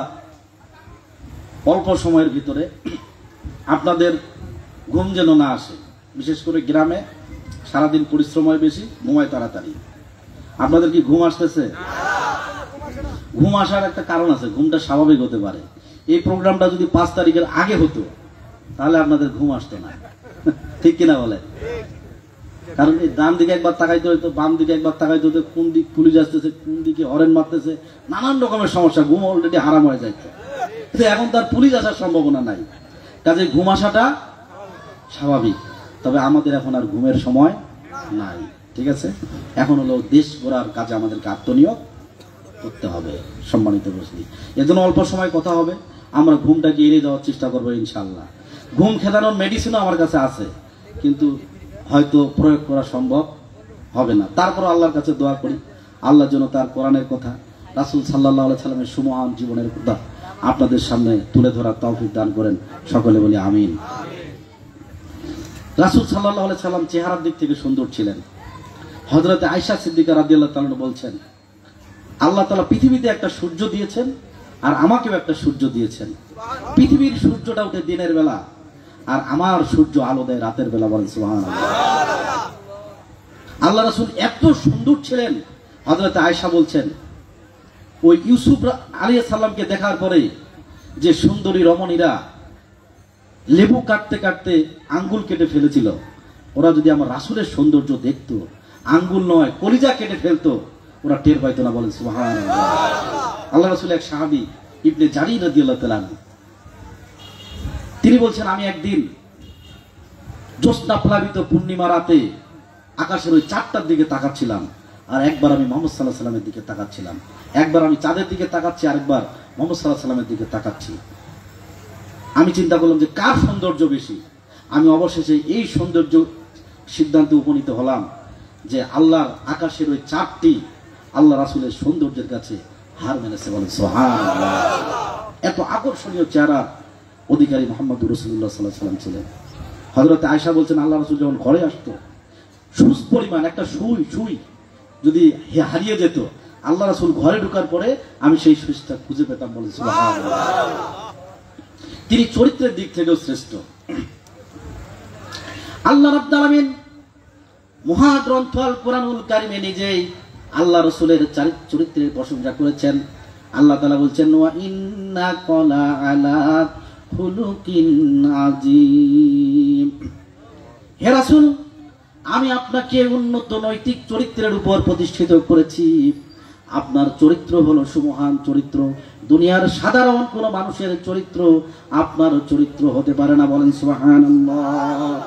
অল্প সময়ের ভিতরে আপনাদের ঘুম যেন না আসে। বিশেষ করে গ্রামে সারাদিন পরিশ্রম হয় বেশি, ঘুমায় তাড়াতাড়ি। আপনাদের কি ঘুম আসতেছে? ঘুম আসার একটা কারণ আছে, ঘুমটা স্বাভাবিক হতে পারে। এই প্রোগ্রামটা যদি 5 তারিখের আগে হতো, তাহলে আপনাদের ঘুম আসতো না, ঠিক কিনা বলে? কারণ এই ডান দিকে একবার তাকাইতে হইতো, বাম দিকে একবার তাকাইতে হতো, কোন দিক পুলিশ আসতেছে, কোন দিকে হরেন মারতেছে, নানান রকমের সমস্যা, ঘুম অলরেডি হারাম হয়ে যাইতো। কিন্তু এখন তার পুলিশ আসার সম্ভাবনা নাই, কাজে ঘুম আসাটা স্বাভাবিক। তবে আমাদের এখন আর ঘুমের সময় নাই, ঠিক আছে? এখন হলো দেশ গড়ার কাজে আমাদেরকে আত্মনিয়োগ করতে হবে। সম্মানিত উপস্থিতি, এজন্য অল্প সময় কথা হবে, আমরা ঘুমটাকে এড়িয়ে যাওয়ার চেষ্টা করবো ইনশাআল্লাহ। ঘুম খেদানোর মেডিসিনও আমার কাছে আছে, কিন্তু হয়তো প্রয়োগ করা সম্ভব হবে না। তারপর আল্লাহর কাছে দোয়া করি, আল্লাহর জন্য তার কোরআনের কথা, রাসূল সাল্লাল্লাহু আলাইহি সাল্লামের সুমহান জীবনের কথা আপনাদের সামনে তুলে ধরার তৌফিক দান করেন, সকলে বলি আমিন। রাসূল সাল্লাল্লাহু আলাইহি সাল্লাম চেহারার দিক থেকে সুন্দর ছিলেন। হযরত আয়েশা সিদ্দিকা রাদিয়াল্লাহু তাআলা বলছেন, আল্লাহ তাআলা পৃথিবীতে একটা সূর্য দিয়েছেন আর আমাকেও একটা সূর্য দিয়েছেন। পৃথিবীর সূর্যটা ওঠে দিনের বেলা আর আমার সূর্য আলো দেয় রাতের বেলা। বলেন সুবহানাল্লাহ। আল্লাহ রাসূল এত সুন্দর ছিলেন, হযরত আয়েশা বলছেন, ওই ইউসুফ আলাইহিস সালামকে দেখার পরে যে সুন্দরী রমণীরা লেবু কাটতে কাটতে আঙ্গুল কেটে ফেলেছিল, ওরা যদি আমার রাসূলের সৌন্দর্য দেখতো, আঙ্গুল নয় কলিজা কেটে ফেলতো, ওরা টের পাইতো না। বলেন সুবহানাল্লাহ। আল্লাহ রাসূল এক সাহাবী ইবনে জারীর রাদিয়াল্লাহু তাআলা তিনি বলছেন, আমি একদিন জ্যোৎস্না প্লাবিত পূর্ণিমা রাতে আকাশের ওই চাঁদটার দিকে তাকাচ্ছিলাম, আর একবার আমি মুহাম্মদ সাল্লাল্লাহু আলাইহি সাল্লামের দিকে তাকাচ্ছিলাম, একবার আমি চাঁদের দিকে তাকাচ্ছি, আরেকবার মুহাম্মদ সাল্লাল্লাহু আলাইহি সাল্লামের দিকে তাকাচ্ছি। আমি চিন্তা করলাম যে কার সৌন্দর্য বেশি। আমি অবশেষে এই সৌন্দর্য সিদ্ধান্তে উপনীত হলাম যে আল্লাহর আকাশের ওই চাঁদটি আল্লাহ রাসূলের সৌন্দর্যের কাছে হার মেনেছে। বলেন সুবহানাল্লাহ। এত আকর্ষণীয় চেহারা অধিকারী মুহাম্মদুর রাসূলুল্লাহ সাল্লাল্লাহু আলাইহি ওয়াসাল্লাম ছিলেন। হযরত আয়েশা বলছেন, আল্লাহ রাসূল যখন ঘরে আসতো, সুস পরিমাণ একটা সুই যদি হারিয়ে যেত, আল্লাহ রাসূল ঘরে ঢোকার পরে আমি সেই সুইটা খুঁজে পেতাম। বলেন সুবহানাল্লাহ। তিনি চরিত্রের দিক থেকেও শ্রেষ্ঠ। আল্লাহ রাব্বুল আলামিন মহাগ্রন্থ আল কোরআনুল কারীমে নিজেই আল্লাহ রাসূলের চরিত্রের প্রশংসা করেছেন। আল্লাহ তাআলা বলছেন, ওয়া ইন্নাকা লা আলা খুলুকিন আযীম। হে রাসূল, আমি আপনাকে উন্নত নৈতিক চরিত্রের উপর প্রতিষ্ঠিত করেছি। আপনার চরিত্র হলো সুমহান চরিত্র। দুনিয়ার সাধারণ কোন মানুষের চরিত্র আপনার চরিত্র হতে পারে না। বলেন সুবহানাল্লাহ।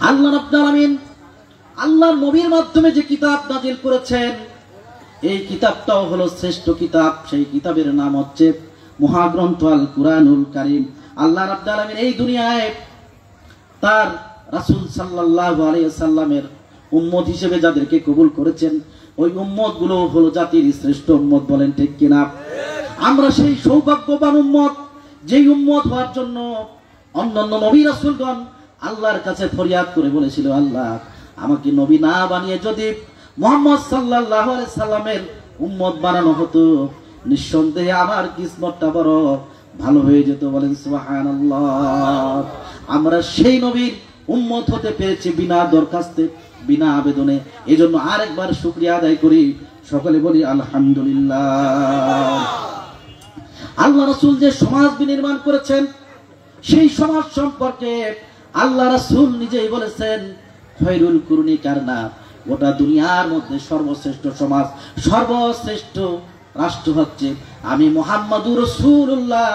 আল্লাহ রাব্বুল আলামিন আল্লাহর নবীর মাধ্যমে যে কিতাব নাজিল করেছেন, এই কিতাবটাও হলো শ্রেষ্ঠ কিতাব। সেই কিতাবের নাম হচ্ছে মহাগ্রন্থ আল কুরআনুল কারীম। আল্লাহ রাব্বুল আলামিন এই দুনিয়ায় তার রাসূল সাল্লাল্লাহু আলাইহি ওয়াসাল্লামের উম্মত হিসেবে যাদেরকে কবুল করেছেন, ওই উম্মত গুলো হলো জাতির শ্রেষ্ঠ উম্মত। বলেন ঠিক কিনা? আমরা সেই সৌভাগ্যবান উম্মত, যেই উম্মত হওয়ার জন্য অন্যান্য নবী রাসূলগণ আল্লাহর কাছে ফরিয়াদ করে বলেছিল, আল্লাহ আমাকে নবী না বানিয়ে যদি মুহাম্মদ সাল্লাল্লাহু আলাইহি সাল্লামের উম্মত বানানো হতো, নিঃসন্দেহে আমার কিসমতটা বড় ভালো হয়ে যেত। বলেন সুবহানাল্লাহ। আমরা সেই নবীর উম্মত হতে পেরেছি বিনা দরখাস্তে, বিনা আবেদনে। এজন্য আরেকবার শুকরিয়া আদায় করি, সকলে বলি আলহামদুলিল্লাহ। আল্লাহ রাসূল যে সমাজ বিনির্মাণ করেছেন, সেই সমাজ সম্পর্কে আল্লাহ রাসূল নিজেই বলেছেন, খৈরুল কুরুনি কারনা, গোটা দুনিয়ার মধ্যে সর্বশ্রেষ্ঠ সমাজ, সর্বশ্রেষ্ঠ রাষ্ট্র হচ্ছে আমি মুহাম্মদুর রাসূলুল্লাহ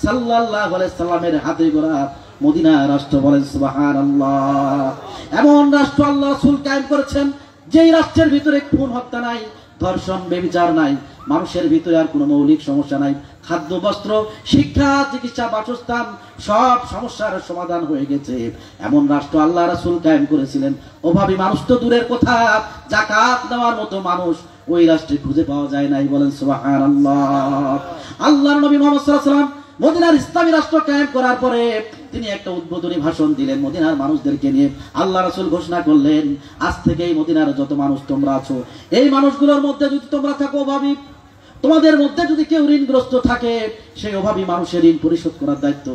সাল্লাল্লাহু আলাইহি সাল্লামের হাতে গড়া মদিনা রাষ্ট্র। বলেন সুবহানাল্লাহ। এমন রাষ্ট্র আল্লাহ রাসূল কায়েম করেছেন, যেই রাষ্ট্রের ভিতরে খুন হত্যা নাই, ধর্ষণ ব্যভিচার নাই, মানুষের ভিতরে আর কোনো মৌলিক সমস্যা নাই, খাদ্য বস্ত্র শিক্ষা চিকিৎসা বাসস্থান সব সমস্যার সমাধান হয়ে গেছে। এমন রাষ্ট্র আল্লাহ রাসূল কায়েম করেছিলেন। অভাবী মানুষ তো দূরের কথা, যাকাত দেওয়ার মতো মানুষ ওই রাষ্ট্রে খুঁজে পাওয়া যায় নাই। বলেন সুবহানাল্লাহ। আল্লাহর নবী মুহাম্মদ সাল্লাল্লাহু আলাইহি ওয়াসাল্লাম মদিনার ইসলামী রাষ্ট্র কায়েম করার পরে তিনি একটা উদ্বোধনী ভাষণ দিলেন মদিনার মানুষদেরকে নিয়ে। আল্লাহ রাসূল ঘোষণা করলেন, আজ থেকে এই মদিনার যত মানুষ তোমরা আছো, এই মানুষগুলোর মধ্যে যদি তোমরা থাকো অভাবী, তোমাদের মধ্যে যদি কেউ ঋণগ্রস্ত থাকে, সেই অভাবী মানুষের ঋণ পরিশোধ করার দায়িত্ব,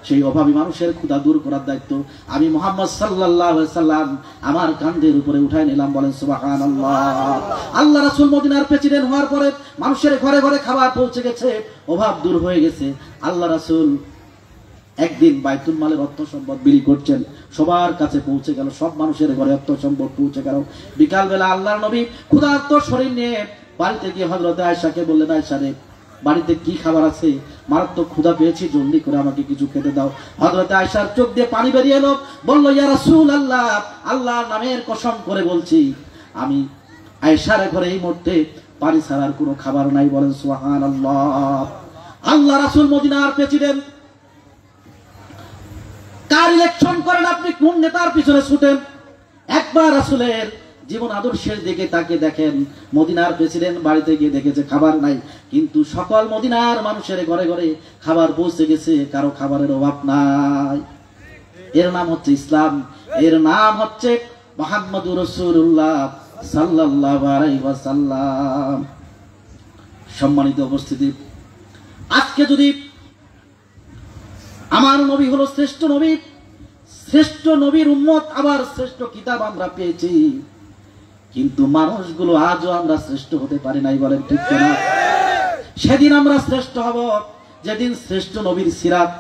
সেই অভাবী মানুষের ক্ষুধা দূর করার দায়িত্ব আমি মুহাম্মদ সাল্লাল্লাহু আলাইহি সাল্লাম আমার কাঁধের উপরে উঠায় নিলাম। বলেন সুবহানাল্লাহ। আল্লাহ রাসূল মদিনার প্রেসিডেন্ট হওয়ার পরে মানুষের ঘরে ঘরে খাবার পৌঁছে গেছে, অভাব দূর হয়ে গেছে। আল্লাহ রাসূল একদিন বাইতুল মালের অর্থ সম্পদ বিলি করছেন, সবার কাছে পৌঁছে গেল, সব মানুষের ঘরে অর্থ সম্পদ পৌঁছে গেল। বিকালবেলা আল্লাহর নবী ক্ষুধার্ত শরীর নিয়ে বাড়িতে গিয়ে হযরত আয়েশাকে বললেন, আয়েশা রে, বাড়িতে কি খাবার আছে? মারাত্মক ক্ষুধা পেয়েছি, জলদি করে আমাকে কিছু খেতে দাও। হযরত আয়েশার চোখ দিয়ে পানি বেরিয়ে এলো, বলল, ইয়া রাসূলুল্লাহ, আল্লাহর নামের কসম করে বলছি, আমি আয়েশার ঘরে এই মুহূর্তে পানি ছাড়ার কোনো খাবার নাই। বলেন সুবহানাল্লাহ। আল্লাহ রাসূল মদিনার প্রেসিডেন্ট, কার ইলেকশন করেন আপনি, কোন নেতার পিছনে ছুটেন? একবার রাসূলের জীবন আদর্শের দিকে তাকে দেখেন। মদিনার প্রেসিডেন্ট বাড়িতে গিয়ে দেখেছে খাবার নাই, কিন্তু সকল মদিনার মানুষের ঘরে ঘরে খাবার পৌঁছে গেছে, কারো খাবারের অভাব নাই। এর নাম হচ্ছে ইসলাম, এর নাম হচ্ছে মুহাম্মদুর রাসূলুল্লাহ সাল্লাল্লাহু আলাইহি ওয়াসাল্লাম। সম্মানিত উপস্থিতি, আজকে যদি আমার নবী হলো শ্রেষ্ঠ নবী, শ্রেষ্ঠ নবীর উম্মত, আবার শ্রেষ্ঠ কিতাব আমরা পেয়েছি, কিন্তু মানুষগুলো আজও আমরা শ্রেষ্ঠ হতে পারি নাই। বলেন ঠিক কিনা? সেদিন আমরা শ্রেষ্ঠ হব যেদিন শ্রেষ্ঠ নবীর সিরাত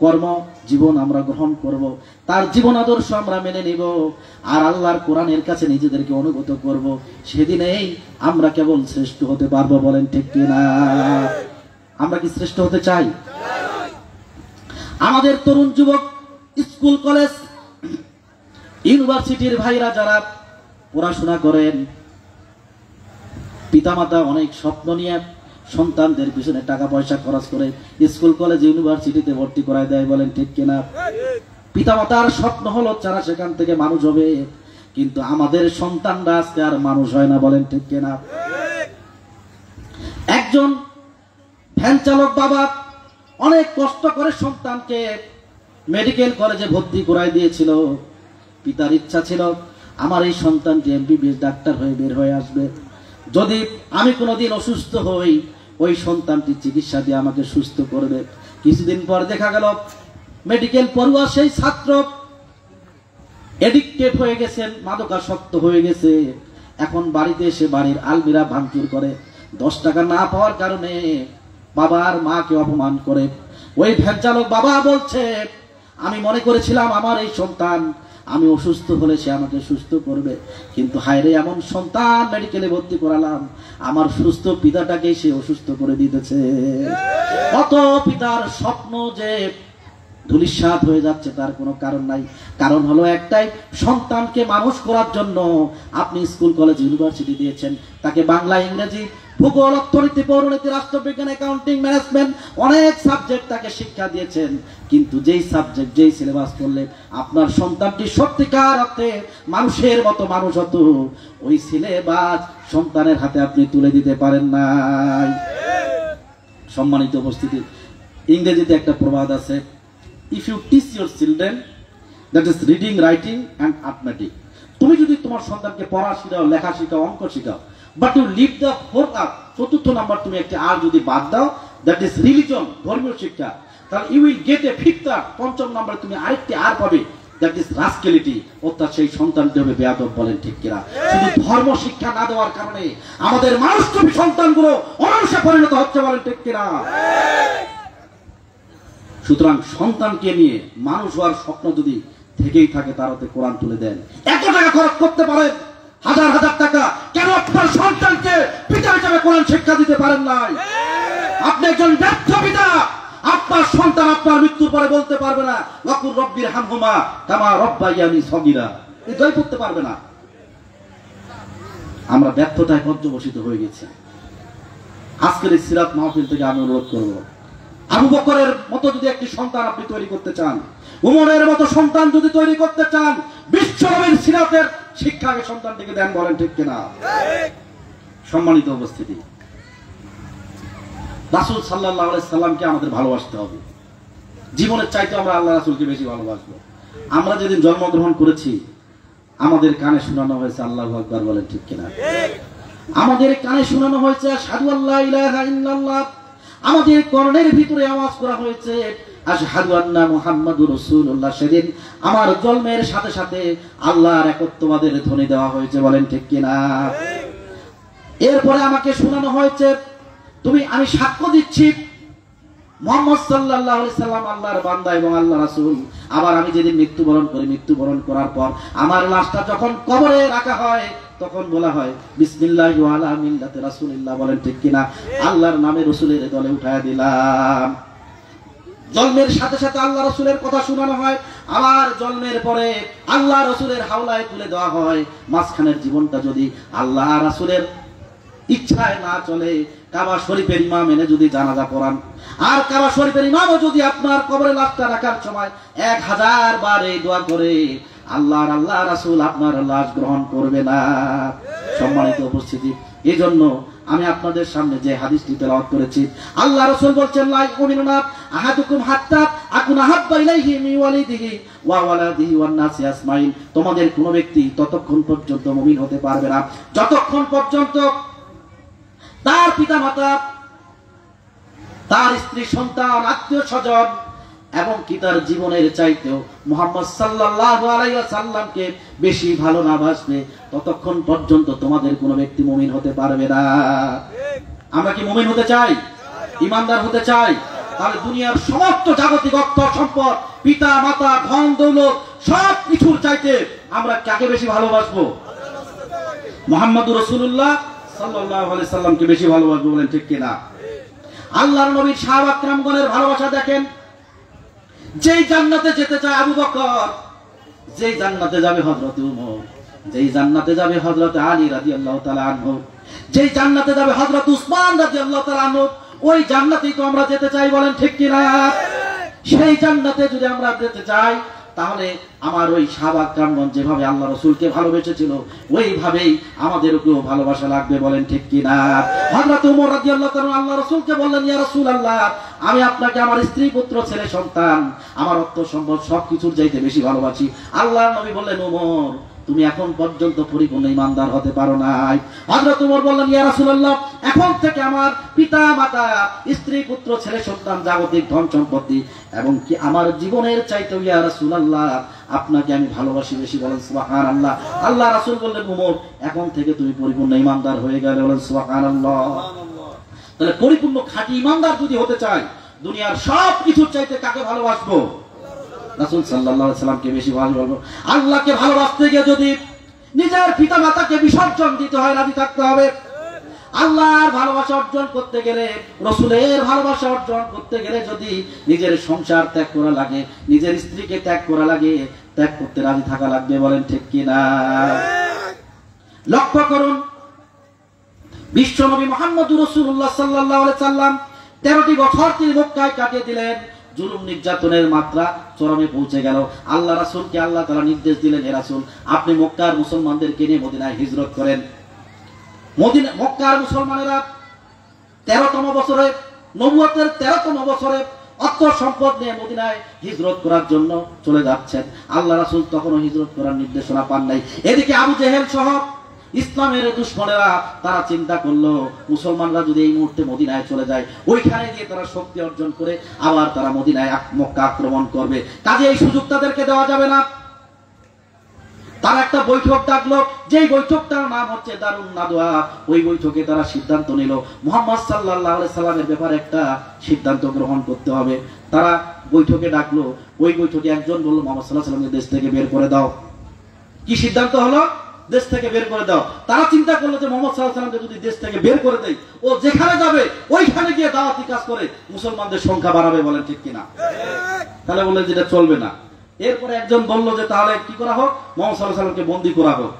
কর্ম জীবন আমরা গ্রহণ করব, তার জীবন আদর্শ আমরা মেনে নিব, আর আল্লাহর কোরআনের কাছে নিজেদেরকে অনুগত করব। সেদিনেই আমরা কেবল শ্রেষ্ঠ হতে পারবো। বলেন ঠিক কিনা? আমরা কি শ্রেষ্ঠ হতে চাই? আমাদের তরুণ যুবক, স্কুল কলেজ ইউনিভার্সিটির ভাইরা যারা পড়াশোনা করেন, পিতামাতা অনেক স্বপ্ন নিয়ে সন্তানদের পিছনে টাকা পয়সা খরচ করে স্কুল কলেজ ইউনিভার্সিটিতে ভর্তি করায় দেয়। বলেন ঠিক কিনা? পিতামাতার স্বপ্ন হলো যারা সেখান থেকে মানুষ হবে, কিন্তু আমাদের সন্তানরা আজকে আর মানুষ হয় না। বলেন ঠিক কিনা? একজন ভ্যান চালক বাবা অনেক কষ্ট করে সন্তানকে মেডিকেল কলেজে ভর্তি করায় দিয়েছিল। পিতার ইচ্ছা ছিল আমার এই সন্তানটি এমবিবিএস ডাক্তার হয়ে বের হয়ে আসবে, যদি আমি কোনোদিন অসুস্থ হই ওই সন্তানটি চিকিৎসা দিয়ে আমাকে সুস্থ করবে। কিছুদিন পর দেখা গেল মেডিকেল পড়ুয়া সেই ছাত্র এডিক্টেড হয়ে গেছেন, মাদকাসক্ত হয়ে গেছে। এখন বাড়িতে এসে বাড়ির আলমিরা ভাঙচুর করে, 10 টাকা না পাওয়ার কারণে বাবার মাকে অপমান করে। ওই ভ্যান চালক বাবা বলছে, আমি মনে করেছিলাম আমার এই সন্তান, আমি অসুস্থ হলে সে আমাকে সুস্থ করবে, কিন্তু হায়রে এমন সন্তান মেডিকেলে ভর্তি করালাম, আমার সুস্থ পিতাটাকে সে অসুস্থ করে দিতেছে। কত পিতার স্বপ্ন যে ধূলিসাৎ হয়ে যাচ্ছে তার কোনো কারণ নাই। কারণ হলো একটাই, সন্তানকে মানুষ করার জন্য আপনি স্কুল কলেজ ইউনিভার্সিটি দিয়েছেন, তাকে বাংলা, ইংরেজি, ভূগোল, অর্থনীতি, পৌরনীতি, রাষ্ট্রবিজ্ঞান, অ্যাকাউন্টিং, ম্যানেজমেন্ট, অনেক সাবজেক্ট তাকে শিক্ষা দিয়েছেন, কিন্তু যেই সাবজেক্ট যেই সিলেবাস পড়লে আপনার সন্তানটি সত্যিকার অর্থে মানুষের মতো মানুষ হতো, ওই সিলেবাস সন্তানের হাতে আপনি তুলে দিতে পারেন নাই। সম্মানিত উপস্থিতি, ইংরেজিতে একটা প্রবাদ আছে, if you teach your children that is reading, writing and arithmetic, তুমি যদি তোমার সন্তানকে পড়া শিখাও, লেখা শিখাও, অঙ্ক শিখাও, but you leave the fourth up, চতুর্থ নাম্বার তুমি একটি আর যদি বাদ দাও, দ্যাট ইজ রিলিজন, ধর্মীয় শিক্ষা, তাহলে you will get a fifth R, পঞ্চম নাম্বার তুমি আরেকটি আর পাবে, দ্যাট ইজ রাস্কেলিটি, অর্থাৎ সেই সন্তানটি হবে বেয়াদব। বলেন ঠিক কিনা? শুধু ধর্ম শিক্ষা না দেওয়ার কারণে আমাদের মানুষরূপী সন্তানগুলো অমানুষে পরিণত হচ্ছে। বলেন ঠিক কিনা? সুতরাং সন্তানকে নিয়ে মানুষ হওয়ার স্বপ্ন যদি থেকেই থাকে, তার হাতে কোরআন তুলে দেন। 1 টাকা খরচ করতে পারেন, হাজার হাজার টাকা, কেন আপনার সন্তানকে পিতা হিসেবে কোরআন শিক্ষা দিতে পারেন নাই? আপনি একজন ব্যর্থ পিতা, আপনার সন্তান আপনার মৃত্যুর পরে বলতে পারবে না ওয়াকুর রব্বির হামহুমা কামা রব্বায়ানি সগীরা, এই দোয়া পড়তে পারবে না। আমরা ব্যর্থতায় পর্যবসিত হয়ে গেছি। আজকের এই সিরাত মাহফিল থেকে আমি অনুরোধ করব, আবু বকরের মতো যদি একটি সন্তান আপনি তৈরি করতে চান, উমরের মতো সন্তান যদি তৈরি করতে চান, বিশ্বনবীর সিরাতের শিক্ষাকে সন্তানটিকে দেন। বলেন ঠিক কিনা? সম্মানিত উপস্থিতি, রাসূল সাল্লাল্লাহু আলাইহি সাল্লামকে আমাদের ভালোবাসতে হবে। জীবনের চাইতে আমরা আল্লাহ রাসূলকে বেশি ভালোবাসবো। আমরা যেদিন জন্মগ্রহণ করেছি আমাদের কানে শোনানো হয়েছে আল্লাহু আকবার। বলেন ঠিক কিনা? আমাদের কানে শোনানো হয়েছে আশহাদু আল্লা ইলাহা ইল্লাল্লাহ, আমাদের কর্ণের ভিতরে আওয়াজ করা হয়েছে আশহাদু আন্না মুহাম্মাদুর রাসূলুল্লাহ। সেদিন আমার জন্মের সাথে সাথে আল্লাহর একত্ববাদের ধ্বনি দেওয়া হয়েছে। বলেন ঠিক কিনা? এরপরে আমাকে শোনানো হয়েছে আমি সাক্ষ্য দিচ্ছি মুহাম্মদ সাল্লাল্লাহু আলাইহি সাল্লাম আল্লাহর বান্দা এবং আল্লাহ রাসূল। আবার আমি যেদিন মৃত্যুবরণ করি, মৃত্যুবরণ করার পর আমার লাশটা যখন কবরে রাখা হয় তখন বলা হয় বিসমিল্লাহি ওয়া আলা মিল্লাতি রাসূলিল্লাহ, বলেন ঠিক কিনা? আল্লাহর নামে রাসূলের দলে উঠায়া দিলাম। জন্মের সাথে সাথে আল্লাহ রাসূলের কথা শোনানো হয়, আবার জন্মের পরে আল্লাহ রাসূলের হাওলায় তুলে দেওয়া হয়। মাঝখানের জীবনটা যদি আল্লাহ রাসূলের ইচ্ছায় না চলে, কাবা শরীফের ইমাম এনে যদি জানাজা পড়ান, আর কাবা শরীফের ইমামও যদি আপনার কবরে লাশটা রাখার সময় 1000 বার এই দোয়া করে, আল্লাহ রাসূল আপনার লাশ গ্রহণ করবে না। সম্মানিত উপস্থিতি, এই জন্য আমি আপনাদের সামনে যে হাদিসটি তেলাওয়াত করেছি, আল্লাহ রাসূল বলছেন লা ইউমিনুনা আহাদুকুম হাত্তা আকুনা হাব্বা ইলাইহি মিন ওয়ালিদিহি ওয়া ওয়ালাদিহি ওয়ান নাসি আজমাইন। তোমাদের কোন ব্যক্তি ততক্ষণ পর্যন্ত মুমিন হতে পারবে না যতক্ষণ পর্যন্ত তার পিতামাতা, তার স্ত্রী সন্তান, আত্মীয় স্বজন এবং কি তার জীবনের চাইতেও মুহাম্মদ সাল্লাল্লাহু আলাইহি ওয়াসাল্লামকে বেশি ভালো না বাসবে, ততক্ষণ পর্যন্ত তোমাদের কোনো ব্যক্তি মুমিন হতে পারবে না। আমরা কি মুমিন হতে চাই? ঈমানদার হতে চাই? তাহলে দুনিয়ার সমস্ত জাগতিক অর্থ সম্পদ, পিতা মাতা, ধন দৌলত সব কিছুর চাইতে আমরা কাকে বেশি ভালোবাসবো? মুহাম্মদুর রাসূলুল্লাহ সাল্লাল্লাহু আলাইহি সাল্লামকে বেশি ভালোবাসবো, বলেন ঠিক কিনা? আল্লাহর নবীর সাহাবা কিরামগণের ভালোবাসা দেখেন। যেই জান্নাতে যেতে চায় আবু বকর, যেই জান্নাতে যাবে হযরত ওমর, যেই জান্নাতে যাবে হযরত আলী রাদিয়াল্লাহু তাআলা আনহু, যেই জান্নাতে যাবে হযরত উসমান রাদিয়াল্লাহু তাআলা আনহু, ওই জান্নাতেই তো আমরা যেতে চাই, বলেন ঠিক কিনা? সেই জান্নাতে যদি আমরা যেতে চাই, তাহলে আমার ওই সাহাবা কিরামগণ যেভাবে আল্লাহ রাসূলকে ভালোবেসেছিল, ওইভাবেই আমাদেরকেও ভালোবাসা লাগবে, বলেন ঠিক কিনা? হযরত ওমর রাদিয়াল্লাহু তাআলা আল্লাহ রাসূলকে বললেন, ইয়া রাসূলুল্লাহ, আমি আপনাকে আমার স্ত্রী, পুত্র, ছেলে, সন্তান, আমার অর্থ সম্পদ সবকিছুর চাইতে বেশি ভালোবাসি। আল্লাহর নবী বললেন, ওমর, তুমি এখন পর্যন্ত পরিপূর্ণ ঈমানদার হতে পারো নাই। হযরত ওমর বললেন, ইয়া রাসূলুল্লাহ, এখন থেকে আমার পিতা মাতা, স্ত্রী, পুত্র, ছেলে, সন্তান, জাগতিক ধন সম্পত্তি এবং কি আমার জীবনের চাইতে ইয়া রাসূলুল্লাহ আপনাকে আমি ভালোবাসি বেশি, বলেন সুবহানাল্লাহ। আল্লাহ রাসূল বললেন, ওমর, এখন থেকে তুমি পরিপূর্ণ ঈমানদার হয়ে গেলে, বলেন সুবহানাল্লাহ। তাহলে পরিপূর্ণ খাঁটি ঈমানদার যদি হতে চাই, দুনিয়ার সব কিছুর চাইতে কাকে ভালোবাসবো? রাসূল সাল্লাল্লাহু আলাইহি সাল্লামকে বেশি ভালোবাসবো। আল্লাহকে ভালোবাসতে গিয়ে যদি নিজের পিতা মাতাকে বিসর্জন দিতে হয়, রাজি থাকতে হবে। আল্লাহর ভালোবাসা অর্জন করতে গেলে, রাসূলের ভালোবাসা অর্জন করতে গেলে যদি নিজের সংসার ত্যাগ করা লাগে, নিজের স্ত্রীকে ত্যাগ করা লাগে, ত্যাগ করতে রাজি থাকা লাগবে, বলেন ঠিক কিনা? লক্ষ্য করুন, বিশ্বনবী মুহাম্মদুর রাসূলুল্লাহ সাল্লাল্লাহু আলাইহি সাল্লাম 13টি বছর তিনি মক্কায় কাটিয়ে দিলেন। জুলুম নির্যাতনের মাত্রা চরমে পৌঁছে গেল। আল্লাহ রাসূলকে আল্লাহ তাআলা নির্দেশ দিলেন, হে রাসূল, আপনি মক্কার মুসলমানদেরকে নিয়ে মদিনায় হিজরত করেন। মক্কার মুসলমানেরা 13তম বছরে, নবুয়তের 13তম বছরে অর্থ সম্পদ নিয়ে মদিনায় হিজরত করার জন্য চলে যাচ্ছেন। আল্লাহ রাসূল তখনও হিজরত করার নির্দেশনা পান নাই। এদিকে আবু জেহেল সহ ইসলামের দুশমনেরা তারা চিন্তা করলো, মুসলমানরা যদি এই মুহূর্তে মদিনায় চলে যায়, ওইখানে গিয়ে তারা শক্তি অর্জন করে আবার তারা মদিনায় মক্কা আক্রমণ করবে, কাজে এই সুযোগ তাদেরকে দেওয়া যাবে না। তারা একটা বৈঠক ডাকলো, যেই বৈঠকটার নাম হচ্ছে দারুন নাদওয়া। ওই বৈঠকে তারা সিদ্ধান্ত নিল, মুহাম্মদ সাল্লাল্লাহু আলাইহি সাল্লামের ব্যাপারে একটা সিদ্ধান্ত গ্রহণ করতে হবে। তারা বৈঠকে ডাকলো, ওই বৈঠকে একজন বলল, মুহাম্মদ সাল্লাল্লাহু আলাইহি সাল্লামকে দেশ থেকে বের করে দাও। কি সিদ্ধান্ত হলো? দেশ থেকে বের করে দাও। তারা চিন্তা করলো যে মুহাম্মদ সাল্লাল্লাহু আলাইহি সাল্লামকে যদি দেশ থেকে বের করে দেয়, ও যেখানে যাবে ওইখানে গিয়ে দাওয়াতি কাজ করে মুসলমানদের সংখ্যা বাড়াবে, বলেন ঠিক কিনা? তাহলে বললেন যেটা চলবে না। এরপরে একজন বলল যে তাহলে কি করা হোক, মুহাম্মদ সাল্লাল্লাহু আলাইহি সাল্লামকে বন্দী করা হোক।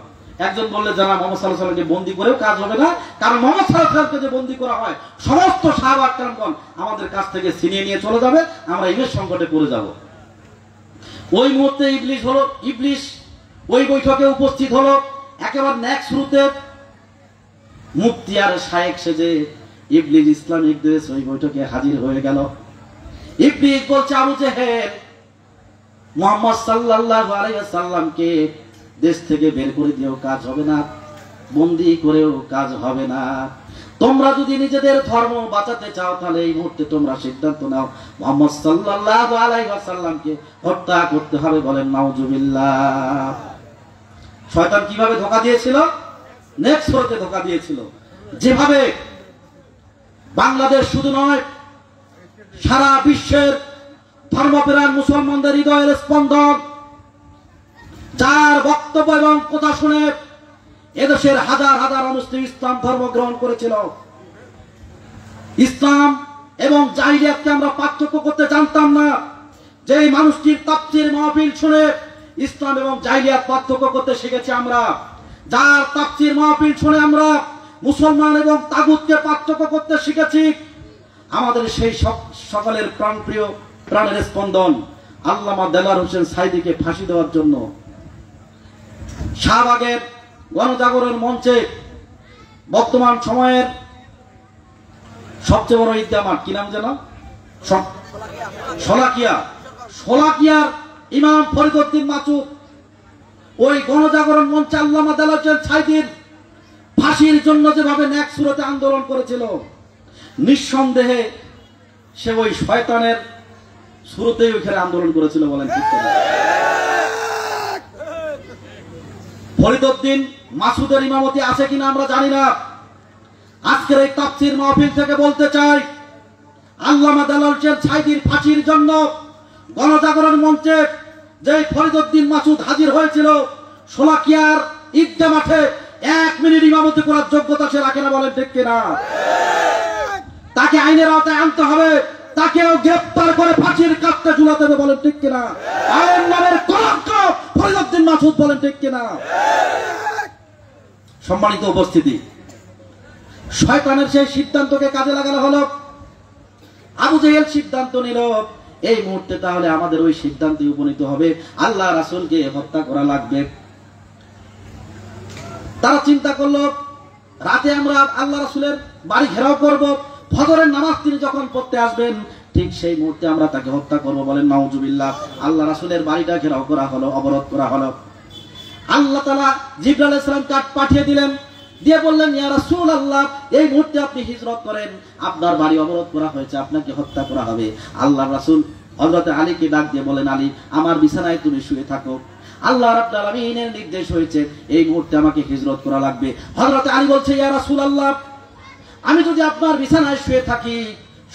একজন বললে যে না, মুহাম্মদ সাল্লাল্লাহু আলাইহি সাল্লামকে বন্দী করেও কাজ হবে না, কারণ মুহাম্মদ সাল্লাল্লাহু আলাইহি সাল্লামকে যে বন্দী করা হয়, সমস্ত সাহাবা কিরামগণ আমাদের কাছ থেকে ছিনিয়ে নিয়ে চলে যাবে, আমরা ইমেজ সংকটে পড়ে যাব। ওই মুহূর্তে ইবলিস ওই বৈঠকে উপস্থিত হলো। একেবারে নেক্সট শুরুতে মুফতি আর শায়েখ সেজে ইবলিস ইসলামিক দেশ ওই বৈঠকে হাজির হয়ে গেল। ইবলিস বলছে, আবু জেহেল, মুহাম্মদ সাল্লাল্লাহু আলাইহি ওয়াসাল্লামকে দেশ থেকে বের করে দিয়েও কাজ হবে না, বন্দী করেও কাজ হবে না। তোমরা যদি নিজেদের ধর্ম বাঁচাতে চাও, তাহলে এই মুহূর্তে তোমরা সিদ্ধান্ত নাও, মুহাম্মদ সাল্লাল্লাহু আলাইহি ওয়াসাল্লামকে হত্যা করতে হবে, বলেন নাউজুবিল্লাহ। শয়তান কিভাবে ধোঁকা দিয়েছিল? নেক্সট ফোরকে ধোঁকা দিয়েছিল। যেভাবে বাংলাদেশ শুধু নয়, সারা বিশ্বের ধর্মপ্রাণ মুসলমানদের হৃদয়ের স্পন্দন, যার বক্তব্য এবং কথা শুনে এদেশের হাজার হাজার মুসলিম ইসলাম ধর্ম গ্রহণ করেছিল। ইসলাম এবং জাহিলিয়াতকে আমরা পার্থক্য করতে জানতাম না। যে মানুষটির তাফসীর মাহফিল শুনে ইসলাম এবং জাহিলিয়াত পার্থক্য করতে শিখেছি আমরা। যার তাফসীর মাহফিল শুনে আমরা মুসলমান এবং তাগুতকে পার্থক্য করতে শিখেছি। আমাদের সেই সকলের প্রাণপ্রিয় প্রাণের স্পন্দন আল্লামা দেলোয়ার হোসেন সাঈদীকে ফাঁসি দেওয়ার জন্য শাহবাগের গণজাগরণ মঞ্চে বর্তমান সময়ের সবচেয়ে বড় ঈদগাহ মাঠ, কি নাম যেন, শোলাকিয়ার ইমাম ফরিদউদ্দিন মাসুদ ওই গণজাগরণ মঞ্চে আল্লামা দেলোয়ার হোসেন সাঈদীর ফাঁসির জন্য যেভাবে ন্যাক সুরতে আন্দোলন করেছিল, নিঃসন্দেহে সে ওই শয়তানের শুরুতেই ওইখানে আন্দোলন করেছিল। বলেন ঠিক কিনা? ফরিদউদ্দিন মাসুদের ইমামতি আছে কিনা আমরা জানি না। আজকের এই তাফসীর মাহফিল থেকে বলতে চাই, আল্লামা দেলোয়ার হোসেন সাঈদীর ফাঁসির জন্য গণজাগরণ মঞ্চে যে ফরিদউদ্দিন মাসুদ হাজির হয়েছিল শোলাকিয়ার ঈদগাহ মাঠে 1 মিনিট ইমামতি করার যোগ্যতা সে রাখে না। বলেন ঠিক কিনা? তাকে আইনের আওতায় আনতে হবে, তাকেও গ্রেফতার করে ফাঁসির কাস্টে ঝুলাতে হবে। বলেন ঠিক কিনা? আইন নামের কলঙ্ক ফরিদউদ্দিন মাসুদ। বলেন ঠিক কিনা? সম্মানিত উপস্থিতি, শয়তানের সেই সিদ্ধান্তকে কাজে লাগানো হলো। আবু জেহেল সিদ্ধান্ত নিল এই মুহূর্তে তাহলে আমাদের ওই সিদ্ধান্তে উপনীত হবে, আল্লাহ রাসূলকে হত্যা করা লাগবে। তারা চিন্তা করলো রাতে আমরা আল্লাহ রাসূলের বাড়ি ঘেরাও করব, ফজরের নামাজ তিনি যখন পড়তে আসবেন ঠিক সেই মুহূর্তে আমরা তাকে হত্যা করব। বলেন নাউজুবিল্লাহ। আল্লাহ রাসূলের বাড়িটা ঘেরাও করা হলো, অবরোধ করা হলো। আল্লাহ তাআলা জিবরাইল আলাইহিস সালাম কাঠ পাঠিয়ে দিলেন, দিয়ে বললেন ইয়া রাসূলুল্লাহ এই মুহূর্তে আপনি হিজরত করেন, আপনার বাড়ি অবরোধ করা হয়েছে, আপনাকে হত্যা করা হবে। আল্লাহর রাসূল হযরত আলীকে ডাক দিয়ে বলেন, আলী আমার বিছানায় তুমি শুয়ে থাকো, আল্লাহ রাব্বুল আলামিনের নির্দেশ হয়েছে এই মুহূর্তে আমাকে হিজরত করা লাগবে। হযরত আলী বলছে ইয়া রাসূলুল্লাহ আমি যদি আপনার বিছানায় শুয়ে থাকি,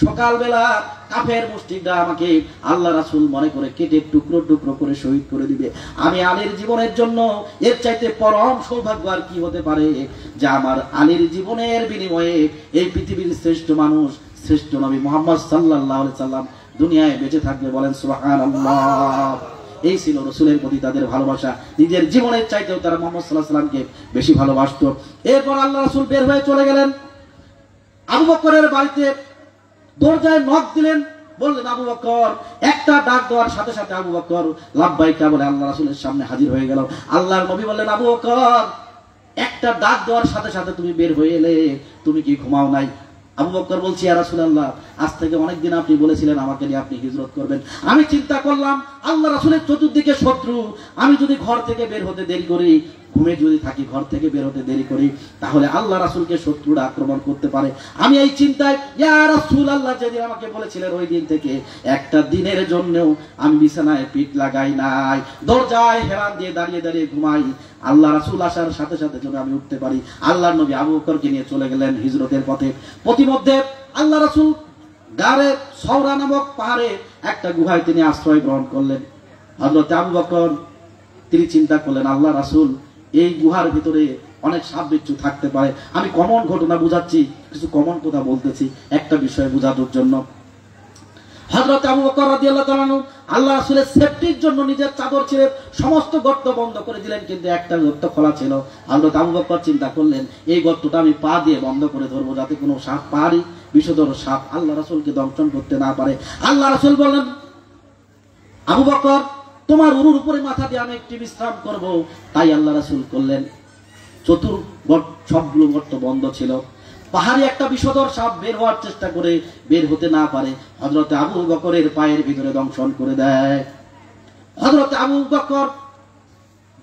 সকালবেলা কাফের মুশরিকরা আমাকে আল্লাহ রাসূল মনে করে কেটে টুকরো টুকরো করে শহীদ করে দিবে। আমি আলীর জীবনের জন্য এর চাইতে পরম সৌভাগ্য আর কি হতে পারে যে আমার আলীর জীবনের বিনিময়ে এই পৃথিবীর শ্রেষ্ঠ মানুষ, শ্রেষ্ঠ নবী মুহাম্মদ সাল্লাল্লাহু আলাইহি সাল্লাম দুনিয়ায় বেঁচে থাকবে। বলেন সুবহানাল্লাহ। এই ছিল রাসূলের প্রতি তাদের ভালোবাসা। নিজের জীবনের চাইতেও তারা মুহাম্মদ সাল্লাল্লাহু আলাইহি সাল্লামকে বেশি ভালোবাসতো। এরপর আল্লাহ রাসূল বের হয়ে চলে গেলেন। আবু বকরের বাড়িতে দরজায় নক দিলেন, বললেন আবু বকর। একটা ডাক দেওয়ার সাথে সাথে আবু বকর লাব্বাইকা বলে আল্লাহ রাসূলের সামনে হাজির হয়ে গেল। আল্লাহর নবী বললেন আবু বকর একটা ডাক দেওয়ার সাথে সাথে তুমি বের হয়ে এলে, তুমি কি ঘুমাও নাই? আবু বকর বলছি ইয়া রাসূলুল্লাহ আজ থেকে অনেকদিন আপনি বলেছিলেন আমাকে নিয়ে আপনি হিজরত করবেন। আমি চিন্তা করলাম আল্লাহ রাসূলের চতুর্দিকে শত্রু, আমি যদি ঘর থেকে বের হতে দেরি করি, ঘুমে যদি থাকি, ঘর থেকে বের হতে দেরি করি, তাহলে আল্লাহ রাসূলকে শত্রুরা আক্রমণ করতে পারে। আমি এই চিন্তায় ইয়া রাসূলুল্লাহ যেদিন আমাকে বলেছিলেন ওই দিন থেকে একটা দিনের জন্যও আমি বিছানায় পিঠ লাগাই নাই, দরজায় হেলান দিয়ে দাঁড়িয়ে দাঁড়িয়ে ঘুমাই, আল্লাহ রাসূল আসার সাথে সাথে যেন আমি উঠতে পারি। আল্লাহর নবী আবু বকরকে নিয়ে চলে গেলেন হিজরতের পথে। প্রতিমধ্যে আল্লাহ রাসূল গারে সওরা নামক পাহাড়ে একটা গুহায় তিনি আশ্রয় গ্রহণ করলেন। হযরত আবু বকর তিনি চিন্তা করলেন আল্লাহ রাসূল এই গুহার ভিতরে অনেক সাপ বিচ্ছু থাকতে পারে। আমি কমন ঘটনা বুঝাচ্ছি, কিছু কমন কথা বলতেছি একটা বিষয় বোঝানোর জন্য। হযরত আবু বকর রাদিয়াল্লাহু তাআলা আল্লাহ রাসূলের সেফটির জন্য নিজের চাদর ছিঁড়ে সমস্ত গর্ত বন্ধ করে দিলেন, কিন্তু একটা গর্ত খোলা ছিল। হযরত আবু বকর চিন্তা করলেন এই গর্তটা আমি পা দিয়ে বন্ধ করে ধরবো, যাতে কোনো সাপ, পাহাড়ি বিষধর সাপ আল্লাহ রাসূলকে দংশন করতে না পারে। আল্লাহ রাসূল বললেন আবু বকর তোমার উরুর উপরে মাথা দিয়ে আমি একটি বিশ্রাম করব। তাই আল্লাহ রাসূল করলেন। সবগুলো গর্ত বন্ধ ছিল। পাহাড়ি একটা বিষধর সাপ বের হওয়ার চেষ্টা করে বের হতে না পারে, হযরত আবু বকরের পায়ের ভিতরে দংশন করে দেয়। হযরত আবু বকর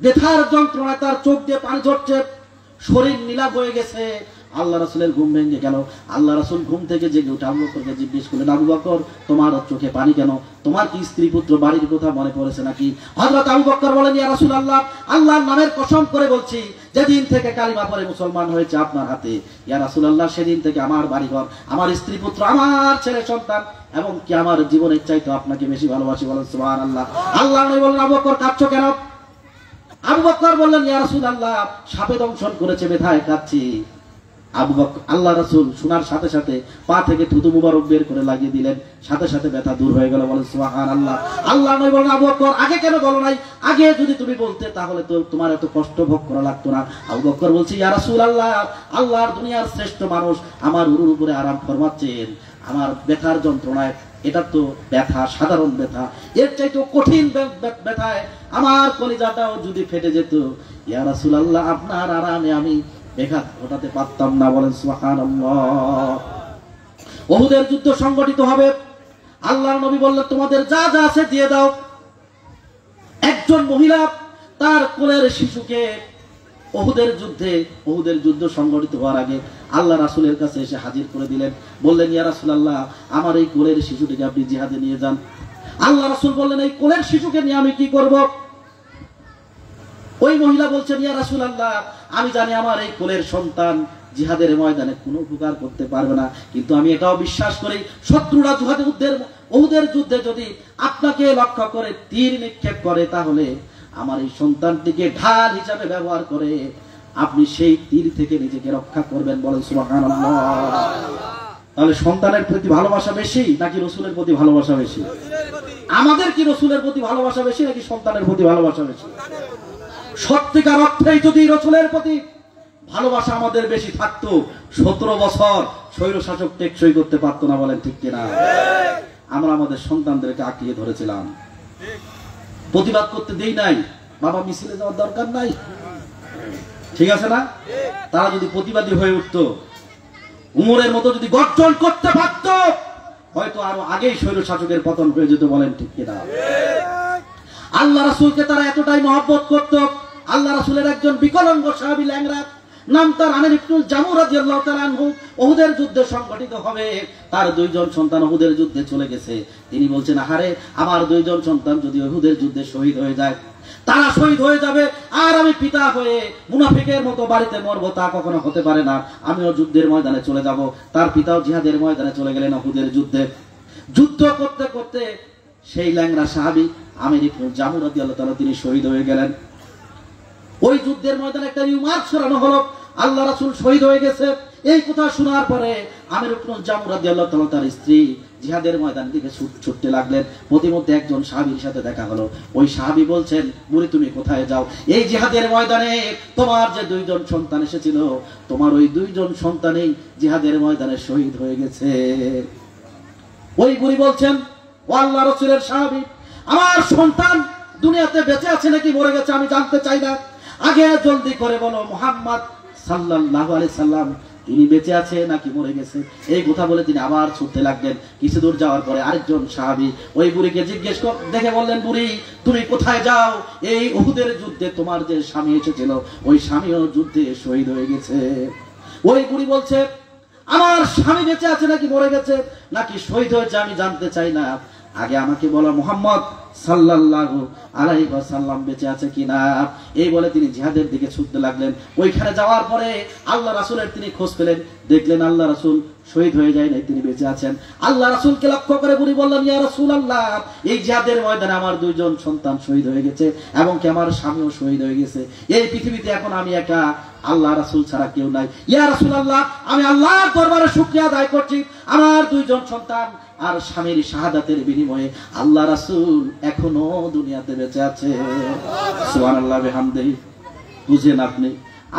ব্যথার যন্ত্রণায় তার চোখ দিয়ে পানি ঝরছে, শরীর নীলা হয়ে গেছে। আল্লাহ রাসূলের ঘুম ভেঙে গেল। আল্লাহ রাসূল ঘুম থেকে জেগে উঠে আবু বকরকে জিজ্ঞেস করলেন, আবু বকর, তোমার চোখে পানি কেন? তোমার কি স্ত্রী পুত্র বাড়ির কথা মনে পড়েছে নাকি? হযরত আবু বকর বলেন, ইয়া রাসূলুল্লাহ, আল্লাহর নামের কসম করে বলছি, যেদিন থেকে কালিমা পড়ে মুসলমান হয়েছে আপনার হাতে, ইয়া রাসূলুল্লাহ, সেদিন থেকে আমার বাড়িঘর, আমার স্ত্রী পুত্র, আমার ছেলে সন্তান এবং কি আমার জীবনের চাইতে আপনাকে বেশি ভালোবাসি। বলেন সুবহানাল্লাহ। আল্লাহ নবী বলেন, আবু বকর, কাঁদছো কেন? আবু বকর বললেন, ইয়া রাসূলুল্লাহ, সাপে দংশন করেছে, ব্যথায় কাঁদছি। আবু বকর, আল্লাহ রাসূল শোনার সাথে সাথে পা থেকে থুতু মুবারক বের করে লাগিয়ে দিলেন, সাথে সাথে ব্যথা দূর হয়ে গেল। বলেন সুবহানাল্লাহ। আল্লাহ নবী বলেন, আবু বকর, আগে কেন বলো নাই? আগে যদি তুমি বলতে তাহলে তো তোমার এত কষ্ট ভোগ করা লাগতো না। আবু বকর বলছে, ইয়া রাসূলুল্লাহ, আল্লাহর দুনিয়ার শ্রেষ্ঠ মানুষ আমার উরুর উপরে আরাম ফরমাচ্ছেন, আমার ব্যথার যন্ত্রণায়, এটা তো ব্যথা, সাধারণ ব্যথা, এর চাইতে কঠিন ব্যথায় আমার কলিজাটাও যদি ফেটে যেত, ইয়া রাসূলুল্লাহ, আপনার আরামে আমি ব্যাঘাত ঘটাতে পারতাম না। বলেন সুবহানাল্লাহ। উহুদের যুদ্ধ সংগঠিত হবে। আল্লাহর নবী বললেন, তোমাদের যা যা আছে দিয়ে দাও। একজন মহিলা তার কোলের শিশুকে উহুদের যুদ্ধ সংগঠিত হওয়ার আগে আল্লাহ রাসূলের কাছে এসে হাজির করে দিলেন। বললেন, ইয়া রাসূলুল্লাহ, আমার এই কোলের শিশুটিকে আপনি জিহাদে নিয়ে যান। আল্লাহ রাসূল বললেন, এই কোলের শিশুকে নিয়ে আমি কি করব? ওই মহিলা বলছেন, ইয়া রাসূলুল্লাহ, আমি জানি আমার এই কোলের সন্তান জিহাদের ময়দানে কোনো উপকার করতে পারবে না, কিন্তু আমি এটাও বিশ্বাস করি, শত্রুরা উহুদের যুদ্ধে যদি আপনাকে লক্ষ্য করে তীর নিক্ষেপ করে, তাহলে আমার এই সন্তানটিকে ঢাল হিসাবে ব্যবহার করে আপনি সেই তীর থেকে নিজেকে রক্ষা করবেন। বলেন সুবহানাল্লাহ। তাহলে সন্তানের প্রতি ভালোবাসা বেশি নাকি রাসূলের প্রতি ভালোবাসা বেশি? আমাদের কি রাসূলের প্রতি ভালোবাসা বেশি নাকি সন্তানের প্রতি ভালোবাসা বেশি? সত্যিকার অর্থেই যদি রাসূলের প্রতি ভালোবাসা আমাদের বেশি থাকতো, 17 বছর স্বৈরশাসক টেকসই করতে পারতো না। বলেন ঠিক কিনা? আমরা আমাদের সন্তানদেরকে আঁকড়িয়ে ধরেছিলাম, প্রতিবাদ করতে দেই নাই। বাবা, মিছিলে যাওয়ার দরকার নাই, ঠিক আছে না? তারা যদি প্রতিবাদী হয়ে উঠতো, উমরের মতো যদি গর্জন করতে পারত, হয়তো আরো আগেই স্বৈরশাসকের পতন হয়ে যেত। বলেন ঠিক কিনা? আল্লাহ রাসূলকে তারা এতটাই মহব্বত করত। আল্লাহ রাসূলের একজন বিকলাঙ্গ সাহাবী, ল্যাংড়া, নাম তার আমির ইবনুল জামু রাদিয়াল্লাহু তাআলা আনহু, উহুদের যুদ্ধে সংগঠিত হবে, তার 2 জন সন্তান উহুদের যুদ্ধে চলে গেছে। তিনি বলছেন, আহারে, আমার 2 জন সন্তান যদি উহুদের যুদ্ধে শহীদ হয়ে যায়, তারা শহীদ হয়ে যাবে, আর আমি পিতা হয়ে মুনাফিকের মতো বাড়িতে মরবো, তা কখনো হতে পারে না। আমিও যুদ্ধের ময়দানে চলে যাব। তার পিতাও জিহাদের ময়দানে চলে গেলেন উহুদের যুদ্ধে। যুদ্ধ করতে করতে সেই ল্যাংড়া সাহাবী আমির ইবনুল জামু রাদিয়াল্লাহু তাআলা তিনি শহীদ হয়ে গেলেন। ওই যুদ্ধের ময়দানে একটা রিমার্ক ছড়ানো হলো, আল্লাহ রাসূল শহীদ হয়ে গেছে। এই কথা শোনার পরে আমির ইবনুল জামু রাদিয়াল্লাহু তাআলা তার স্ত্রী জিহাদের ময়দানের দিকে ছুটতে লাগলেন। প্রতিমধ্যে একজন সাহাবীর সাথে দেখা হলো। ওই সাহাবী বলছেন, বুড়ি, তুমি কোথায় যাও? এই জিহাদের ময়দানে তোমার যে 2 জন সন্তান এসেছিল, তোমার ওই 2 জন সন্তানই জিহাদের ময়দানে শহীদ হয়ে গেছে। ওই বুড়ি বলছেন, ও আল্লাহ রাসূলের সাহাবী, আমার সন্তান দুনিয়াতে বেঁচে আছে নাকি মরে গেছে আমি জানতে চাই না, আগে জলদি করে বলো মুহাম্মদ সাল্লাল্লাহু আলাইহি সাল্লাম তিনি বেঁচে আছে নাকি মরে গেছে। এই কথা বলে তিনি আবার ছুটতে লাগলেন। কিছু দূর যাওয়ার পরে আরেকজন সাহাবী ওই বুড়িকে জিজ্ঞেস দেখে বললেন, বুড়ি, তুমি কোথায় যাও? এই উহুদের যুদ্ধে তোমার যে স্বামী এসেছিল, ওই স্বামীও যুদ্ধে শহীদ হয়ে গেছে। ওই বুড়ি বলছে, আমার স্বামী বেঁচে আছে নাকি মরে গেছে নাকি শহীদ হয়েছে আমি জানতে চাই না, আগে আমাকে বলো মুহাম্মদ সাল্লাল্লাহু আলাইহি ওয়াসাল্লাম বেঁচে আছে কিনা। এই বলে তিনি জিহাদের দিকে ছুটতে লাগলেন। ওইখানে যাওয়ার পরে আল্লাহ রাসূলের তিনি খোঁজ পেলেন, দেখলেন আল্লাহ রাসূল শহীদ হয়ে যায় নাই, তিনি বেঁচে আছেন। আল্লাহ রাসূলকে লক্ষ্য করে বুড়ি বললেন, ইয়া রাসূলুল্লাহ, এই জিহাদের ময়দানে আমার 2 জন সন্তান শহীদ হয়ে গেছে এবং কি আমার স্বামীও শহীদ হয়ে গেছে। এই পৃথিবীতে এখন আমি একা, আল্লাহ রাসূল ছাড়া কেউ নাই। ইয়া রাসূলুল্লাহ, আমি আল্লাহর দরবারে শুকরিয়া আদায় করছি, আমার 2 জন সন্তান আর স্বামীর শাহাদাতের বিনিময়ে আল্লাহ রাসূল এখনো দুনিয়াতে বেঁচে আছে। সুবহানাল্লাহ বিহামদিহি। বুঝেন আপনি,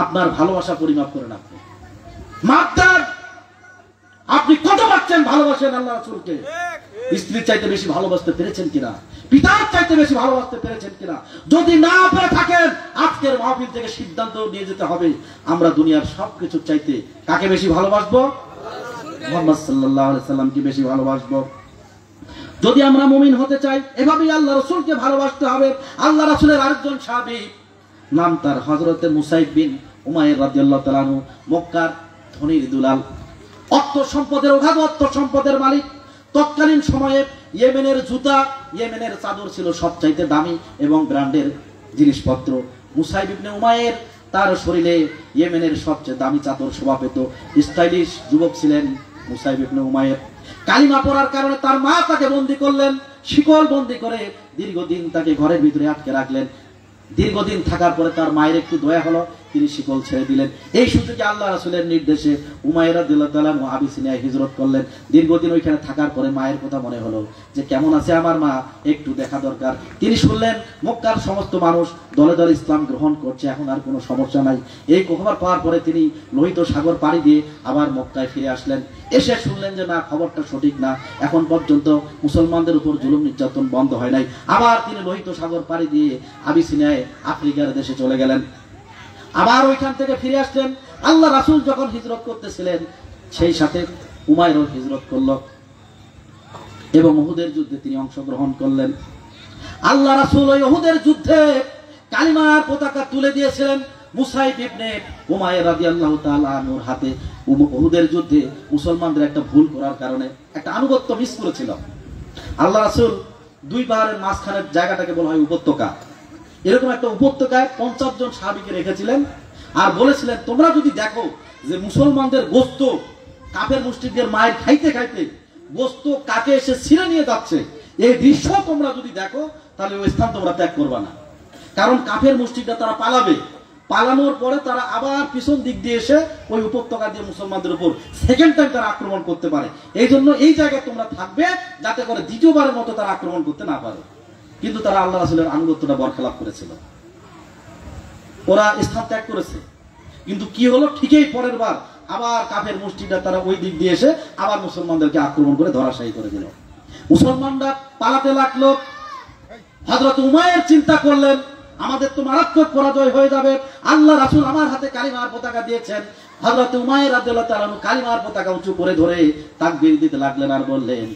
আপনার ভালোবাসা পরিমাপ করেন আপনি। মাপদার, আপনি কত পাচ্ছেন ভালোবাসেন আল্লাহ রাসূলকে? স্ত্রীর চাইতে বেশি ভালোবাসতে পেরেছেন কিনা? পিতার চাইতে বেশি ভালোবাসতে পেরেছেন কিনা? যদি না পেরে থাকেন, আজকের মাহফিল থেকে সিদ্ধান্ত নিয়ে যেতে হবে, আমরা দুনিয়ার সবকিছুর চাইতে কাকে বেশি ভালোবাসবো? মুহাম্মদ সাল্লাল্লাহু আলাইহি সাল্লামকে বেশি ভালোবাসবো। যদি আমরা মুমিন হতে চাই, এভাবেই আল্লাহ রাসূলকে ভালোবাসতে হবে। আল্লাহ রাসূলের আরেকজন সাহাবী, নাম তার হযরতে মুসাইব বিন উমাইর রাদিয়াল্লাহু তাআলা আনহু, মক্কার ধনীর দুলাল, অর্থ সম্পদের অগাধ অর্থ সম্পদের মালিক। তৎকালীন সময়ে ইয়েমেনের জুতা, ইয়েমেনের চাদর ছিল সবচাইতে দামি এবং ব্র্যান্ডের জিনিসপত্র। মুসাইব ইবনে উমাইর তার শরীরে ইয়েমেনের সবচেয়ে দামি চাদর শোভা পেত। স্টাইলিশ যুবক ছিলেন মুসাইব ইবনে উমাইর। কালিমা পড়ার কারণে তার মা তাকে বন্দী করলেন, শিকল বন্দী করে দীর্ঘদিন তাকে ঘরের ভিতরে আটকে রাখলেন। দীর্ঘদিন থাকার পরে তার মায়ের একটু দয়া হলো, তিনি শিকল ছেড়ে দিলেন। এই সুযোগে আল্লাহ রাসূলের নির্দেশে উমাইর রাদিয়াল্লাহু তাআলা আবিসিনিয়ায় হিজরত করলেন। দীর্ঘদিন ওইখানে থাকার পরে মায়ের কথা মনে হলো যে কেমন আছে আমার মা, একটু দেখা দরকার। তিনি শুনলেন মক্কার সমস্ত মানুষ দলে দলে ইসলাম গ্রহণ করছে, এখন আর কোনো সমস্যা নাই। এই খবর পাওয়ার পরে তিনি লোহিত সাগর পাড়ি দিয়ে আবার মক্কায় ফিরে আসলেন। এসে শুনলেন যে না, খবরটা সঠিক না, এখন পর্যন্ত মুসলমানদের উপর জুলুম নির্যাতন বন্ধ হয় নাই। আবার তিনি লোহিত সাগর পাড়ি দিয়ে আবিসিনিয়ায় আফ্রিকার দেশে চলে গেলেন। আবার ওইখান থেকে ফিরে আসলেন। আল্লাহ রাসূল যখন হিজরত করতেছিলেন সেই সাথে উমাইরও হিজরত করল এবং উহুদের যুদ্ধে তিনি অংশগ্রহণ করলেন। আল্লাহ রাসূল ওই উহুদের যুদ্ধে কালিমার পতাকা তুলে দিয়েছিলেন মুসাইব ইবনে উমাইর রাদিয়াল্লাহু তাআলা আনহুর হাতে। উহুদের যুদ্ধে মুসলমানদের একটা ভুল করার কারণে একটা আনুগত্য মিস করেছিল। আল্লাহ রাসূল দুই পাহাড়ের মাঝখানের জায়গাটাকে বলা হয় উপত্যকা। এরকম একটা উপত্যকায় 50 জন সাহাবীকে রেখেছিলেন আর বলেছিলেন তোমরা যদি দেখো যে মুসলমানদের গোশত কাফের মুশরিকদের মায়ের খাইতে খাইতে গোশত কাকে এসে ছিঁড়ে নিয়ে যাচ্ছে, এই দৃশ্য তোমরা যদি দেখো তাহলে ওই স্থান তোমরা ত্যাগ করবা না। কারণ কাফের মুশরিকরা তারা পালাবে, পালানোর পরে তারা আবার পিছন দিক দিয়ে এসে ওই উপত্যকা দিয়ে মুসলমানদের উপর সেকেন্ড টাইম তারা আক্রমণ করতে পারে। এই জন্য এই জায়গায় তোমরা থাকবে যাতে করে দ্বিতীয়বারের মতো তারা আক্রমণ করতে না পারে। কিন্তু তারা আল্লাহ রাসূলের আনুগত্যটা বরখেলাপ করেছিল, ওরা স্থান ত্যাগ করেছে। কিন্তু কি হলো, ঠিকই পরের বার আবার কাফের মুশরিকরা তারা ওই দিক দিয়ে এসে আবার মুসলমানদেরকে আক্রমণ করে ধরাশায়ী করে দিল। মুসলমানরা পালাতে লাগলো। হযরত উমাইর চিন্তা করলেন আমাদের তো মারাত্মক পরাজয় হয়ে যাবে, আল্লাহ রাসূল আমার হাতে কালিমার পতাকা দিয়েছেন। হযরত উমাইর রাদিয়াল্লাহু তাআলা কালিমার পতাকা উঁচু করে ধরে তাকবীর দিতে লাগলেন আর বললেন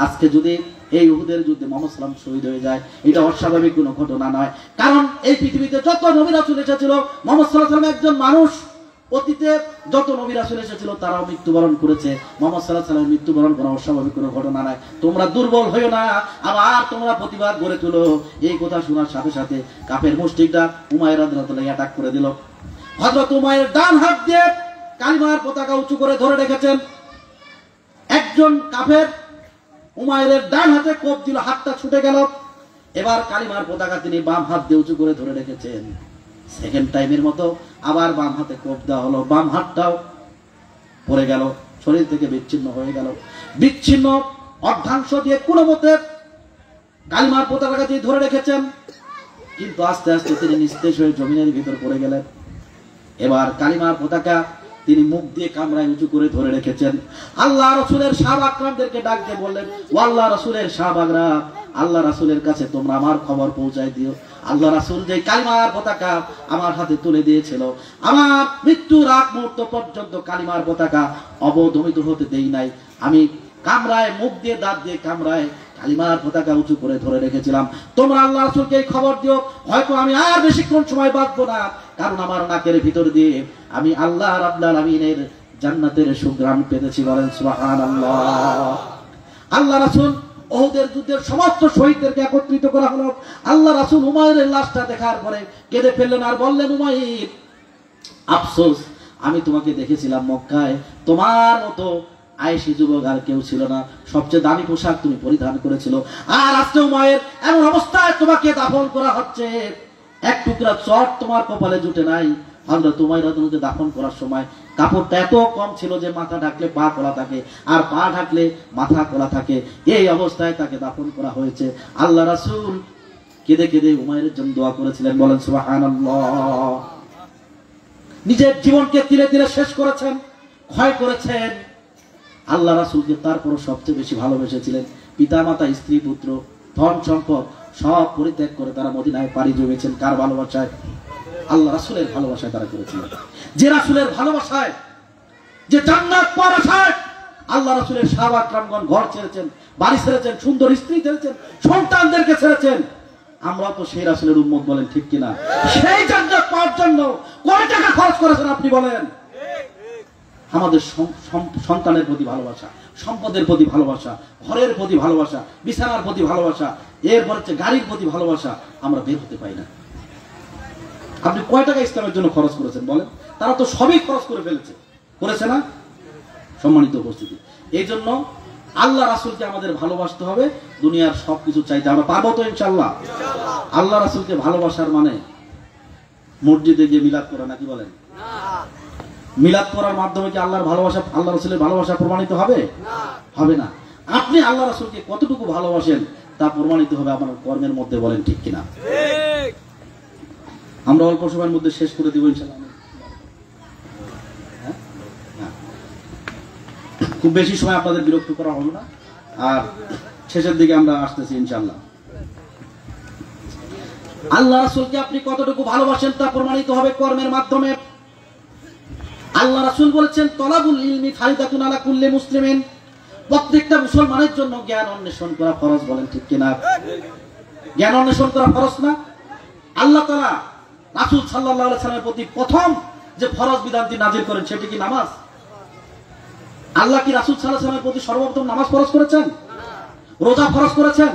আজকে যদি এই উহুদের যুদ্ধে মুহাম্মদ সাল্লাল্লাহু আলাইহি ওয়াসাল্লাম শহীদ হয়ে যায় এটা অস্বাভাবিক কোনো ঘটনা নয়। কারণ এই পৃথিবীতে যত নবী রাসূল এসেছিল মুহাম্মদ সাল্লাল্লাহু আলাইহি ওয়াসাল্লাম একজন মানুষ। অতীতে যত নবী রাসূল এসেছিল তারাও মৃত্যুবরণ করেছে, মুহাম্মদ সাল্লাল্লাহু আলাইহি ওয়াসাল্লাম মৃত্যুবরণ করা অস্বাভাবিক কোনো ঘটনা নয়। তোমরা দুর্বল হইও না, আবার তোমরা প্রতিবাদ গড়ে তুলো। এই কথা শোনার সাথে সাথে কাফের মুশরিকরা উমাইর রাদিয়াল্লাহু তাআলা অ্যাটাক করে দিল। হযরত উমাইর ডান হাত দিয়ে কালিমার পতাকা উঁচু করে ধরে রেখেছেন। একজন কাফের উমাইরের ডান হাতে কোপ দিল, হাতটা ছুটে গেল। এবার কালিমার পতাকা তিনি বাম হাত দিয়ে উঁচু করে ধরে রেখেছেন। সেকেন্ড টাইমের মতো আবার বাম হাতে কোপ দেওয়া হলো, বাম হাতটাও পড়ে গেল, শরীর থেকে বিচ্ছিন্ন হয়ে গেল। বিচ্ছিন্ন অর্ধাংশ দিয়ে কোনো মতে কালিমার পতাকা দিয়ে ধরে রেখেছেন, কিন্তু আস্তে আস্তে তিনি নিস্তেজ হয়ে জমিনের ভিতর পড়ে গেলেন। এবার কালিমার পতাকা তিনি মুখ দিয়ে কামরায় উঁচু করে ধরে রেখেছেন। আল্লাহ রাসূলের সাহাবাগণদেরকে ডাক দিয়ে বললেন, ও আল্লাহ রাসূলের সাহাবাগরা, আল্লাহ রাসূলের কাছে তোমরা আমার খবর পৌঁছায় দিও। আল্লাহ রাসূল যে কালিমার পতাকা আমার হাতে তুলে দিয়েছিল, আমার মৃত্যুর আগ মুহূর্ত পর্যন্ত কালিমার পতাকা অবদমিত হতে দেই নাই। আমি কামরায় মুখ দিয়ে দাঁত দিয়ে কামরায় কালিমার পতাকা উঁচু করে ধরে রেখেছিলাম। তোমরা আল্লাহ রাসূলকে এই খবর দিও, হয়তো আমি আর বেশিক্ষণ সময় বাঁচবো না, কারণ আমার নাকের ভিতর দিয়ে আমি আল্লাহ রাব্বুল আলামিনের জান্নাতের সুঘ্রাণ পেতেছি। বলেন সুবহানাল্লাহ। আল্লাহ রাসূল উহুদের যুদ্ধের সমস্ত শহীদদেরকে একত্রিত করা হলো। আল্লাহ রাসূল উমাইরের লাশটা দেখার পরে কেঁদে ফেললেন আর বললেন, উমাইর আফসোস, আমি তোমাকে দেখেছিলাম মক্কায়, তোমার মতো আয়েশি যুবক আর কেউ ছিল না, সবচেয়ে দামি পোশাক তুমি পরিধান করেছিল, আর আজকে উমাইর এমন অবস্থায় তোমাকে দাফন করা হচ্ছে, এক টুকরা চট তোমার কপালে জুটে নাই। হযরত উমাইর রাদিয়াল্লাহু দাফন করার সময় কাপড়টা এত কম ছিল যে মাথা ঢাকলে পা খোলা থাকে আর পা ঢাকলে মাথা খোলা থাকে, এই অবস্থায় তাকে দাফন করা হয়েছে। আল্লাহ রাসূল কেঁদে কেঁদে উমাইরের জন্য দোয়া করেছিলেন। বলেন সুবহানাল্লাহ। নিজের জীবনকে তিলে তিলে শেষ করেছেন, ক্ষয় করেছেন। আল্লাহ রাসূলকে তারপর সবচেয়ে বেশি ভালোবেসেছিলেন। পিতা মাতা স্ত্রী পুত্র ধন সম্পদ সব পরিত্যাগ করে তারা মদিনায় পাড়ি জমিয়েছেন। কার ভালোবাসায়? আল্লাহ রাসূলের ভালোবাসায় তারা করেছিলেন। যে রাসূলের ভালোবাসায়, যে জান্নাত পাওয়ার আশায় আল্লাহ রাসূলের সাহাবা کرامগণ ঘর ছেড়েছেন, বাড়ি ছেড়েছেন, সুন্দর স্ত্রী ছেড়েছেন, সন্তানদেরকে ছেড়েছেন। আমরা তো সেই রাসূলের উম্মত, বলেন ঠিক কিনা? সেই জান্নাত পাওয়ার জন্য কয় টাকা খরচ করেছেন আপনি বলেন? আমাদের সন্তানের প্রতি ভালোবাসা, সম্পদের প্রতি ভালোবাসা, ঘরের প্রতি ভালোবাসা, বিছানার প্রতি ভালোবাসা, এরপর হচ্ছে গাড়ির প্রতি ভালোবাসা, আমরা বের হতে পাই না। আপনি কয় টাকা ইসলামের জন্য খরচ করেছেন বলেন? তারা তো সবই খরচ করে ফেলেছে, করেছে না? সম্মানিত উপস্থিতি, এই জন্য আল্লাহ রাসূলকে আমাদের ভালোবাসতে হবে, দুনিয়ার সবকিছু চাইতে আমরা পাবো তো ইনশাআল্লাহ। আল্লাহ রাসূলকে ভালোবাসার মানে মসজিদে গিয়ে মিলাদ করা নাকি বলেন? মিলাদ করার মাধ্যমে কি আল্লাহর ভালোবাসা, আল্লাহ রাসূলের ভালোবাসা প্রমাণিত হবে? হবে না। আপনি আল্লাহ রাসূলকে কতটুকু ভালোবাসেন তা প্রমাণিত হবে আপনার কর্মের মধ্যে, বলেন ঠিক কিনা? আমরা অল্প সময়ের মধ্যে শেষ করে দিব ইনশাআল্লাহ। খুব বেশি সময় আপনাদের বিরক্ত করা হবে না, আর শেষের দিকে আমরা আসতেছি ইনশাআল্লাহ। আল্লাহ রাসূলকে আপনি কতটুকু ভালোবাসেন তা প্রমাণিত হবে কর্মের মাধ্যমে। আল্লাহ রাসূল বলেছেন, তলাবুল ইলমি ফারিদাতুন আলা কুল্লি মুসলিমিন, প্রত্যেকটা মুসলমানের জন্য জ্ঞান অন্বেষণ করা ফরজ, বলেন ঠিক কিনা? জ্ঞান অন্বেষণ করা ফরজ না? আল্লাহ তাআলা রাসূল সাল্লাল্লাহু আলাইহি ওয়াসাল্লামের প্রতি প্রথম যে ফরজ বিধানটি নাযিল করেন সেটি কি নামাজ? আল্লাহ কি রাসূল সাল্লাল্লাহু আলাইহি ওয়াসাল্লামের প্রতি সর্বপ্রথম নামাজ ফরজ করেছেন? রোজা ফরজ করেছেন?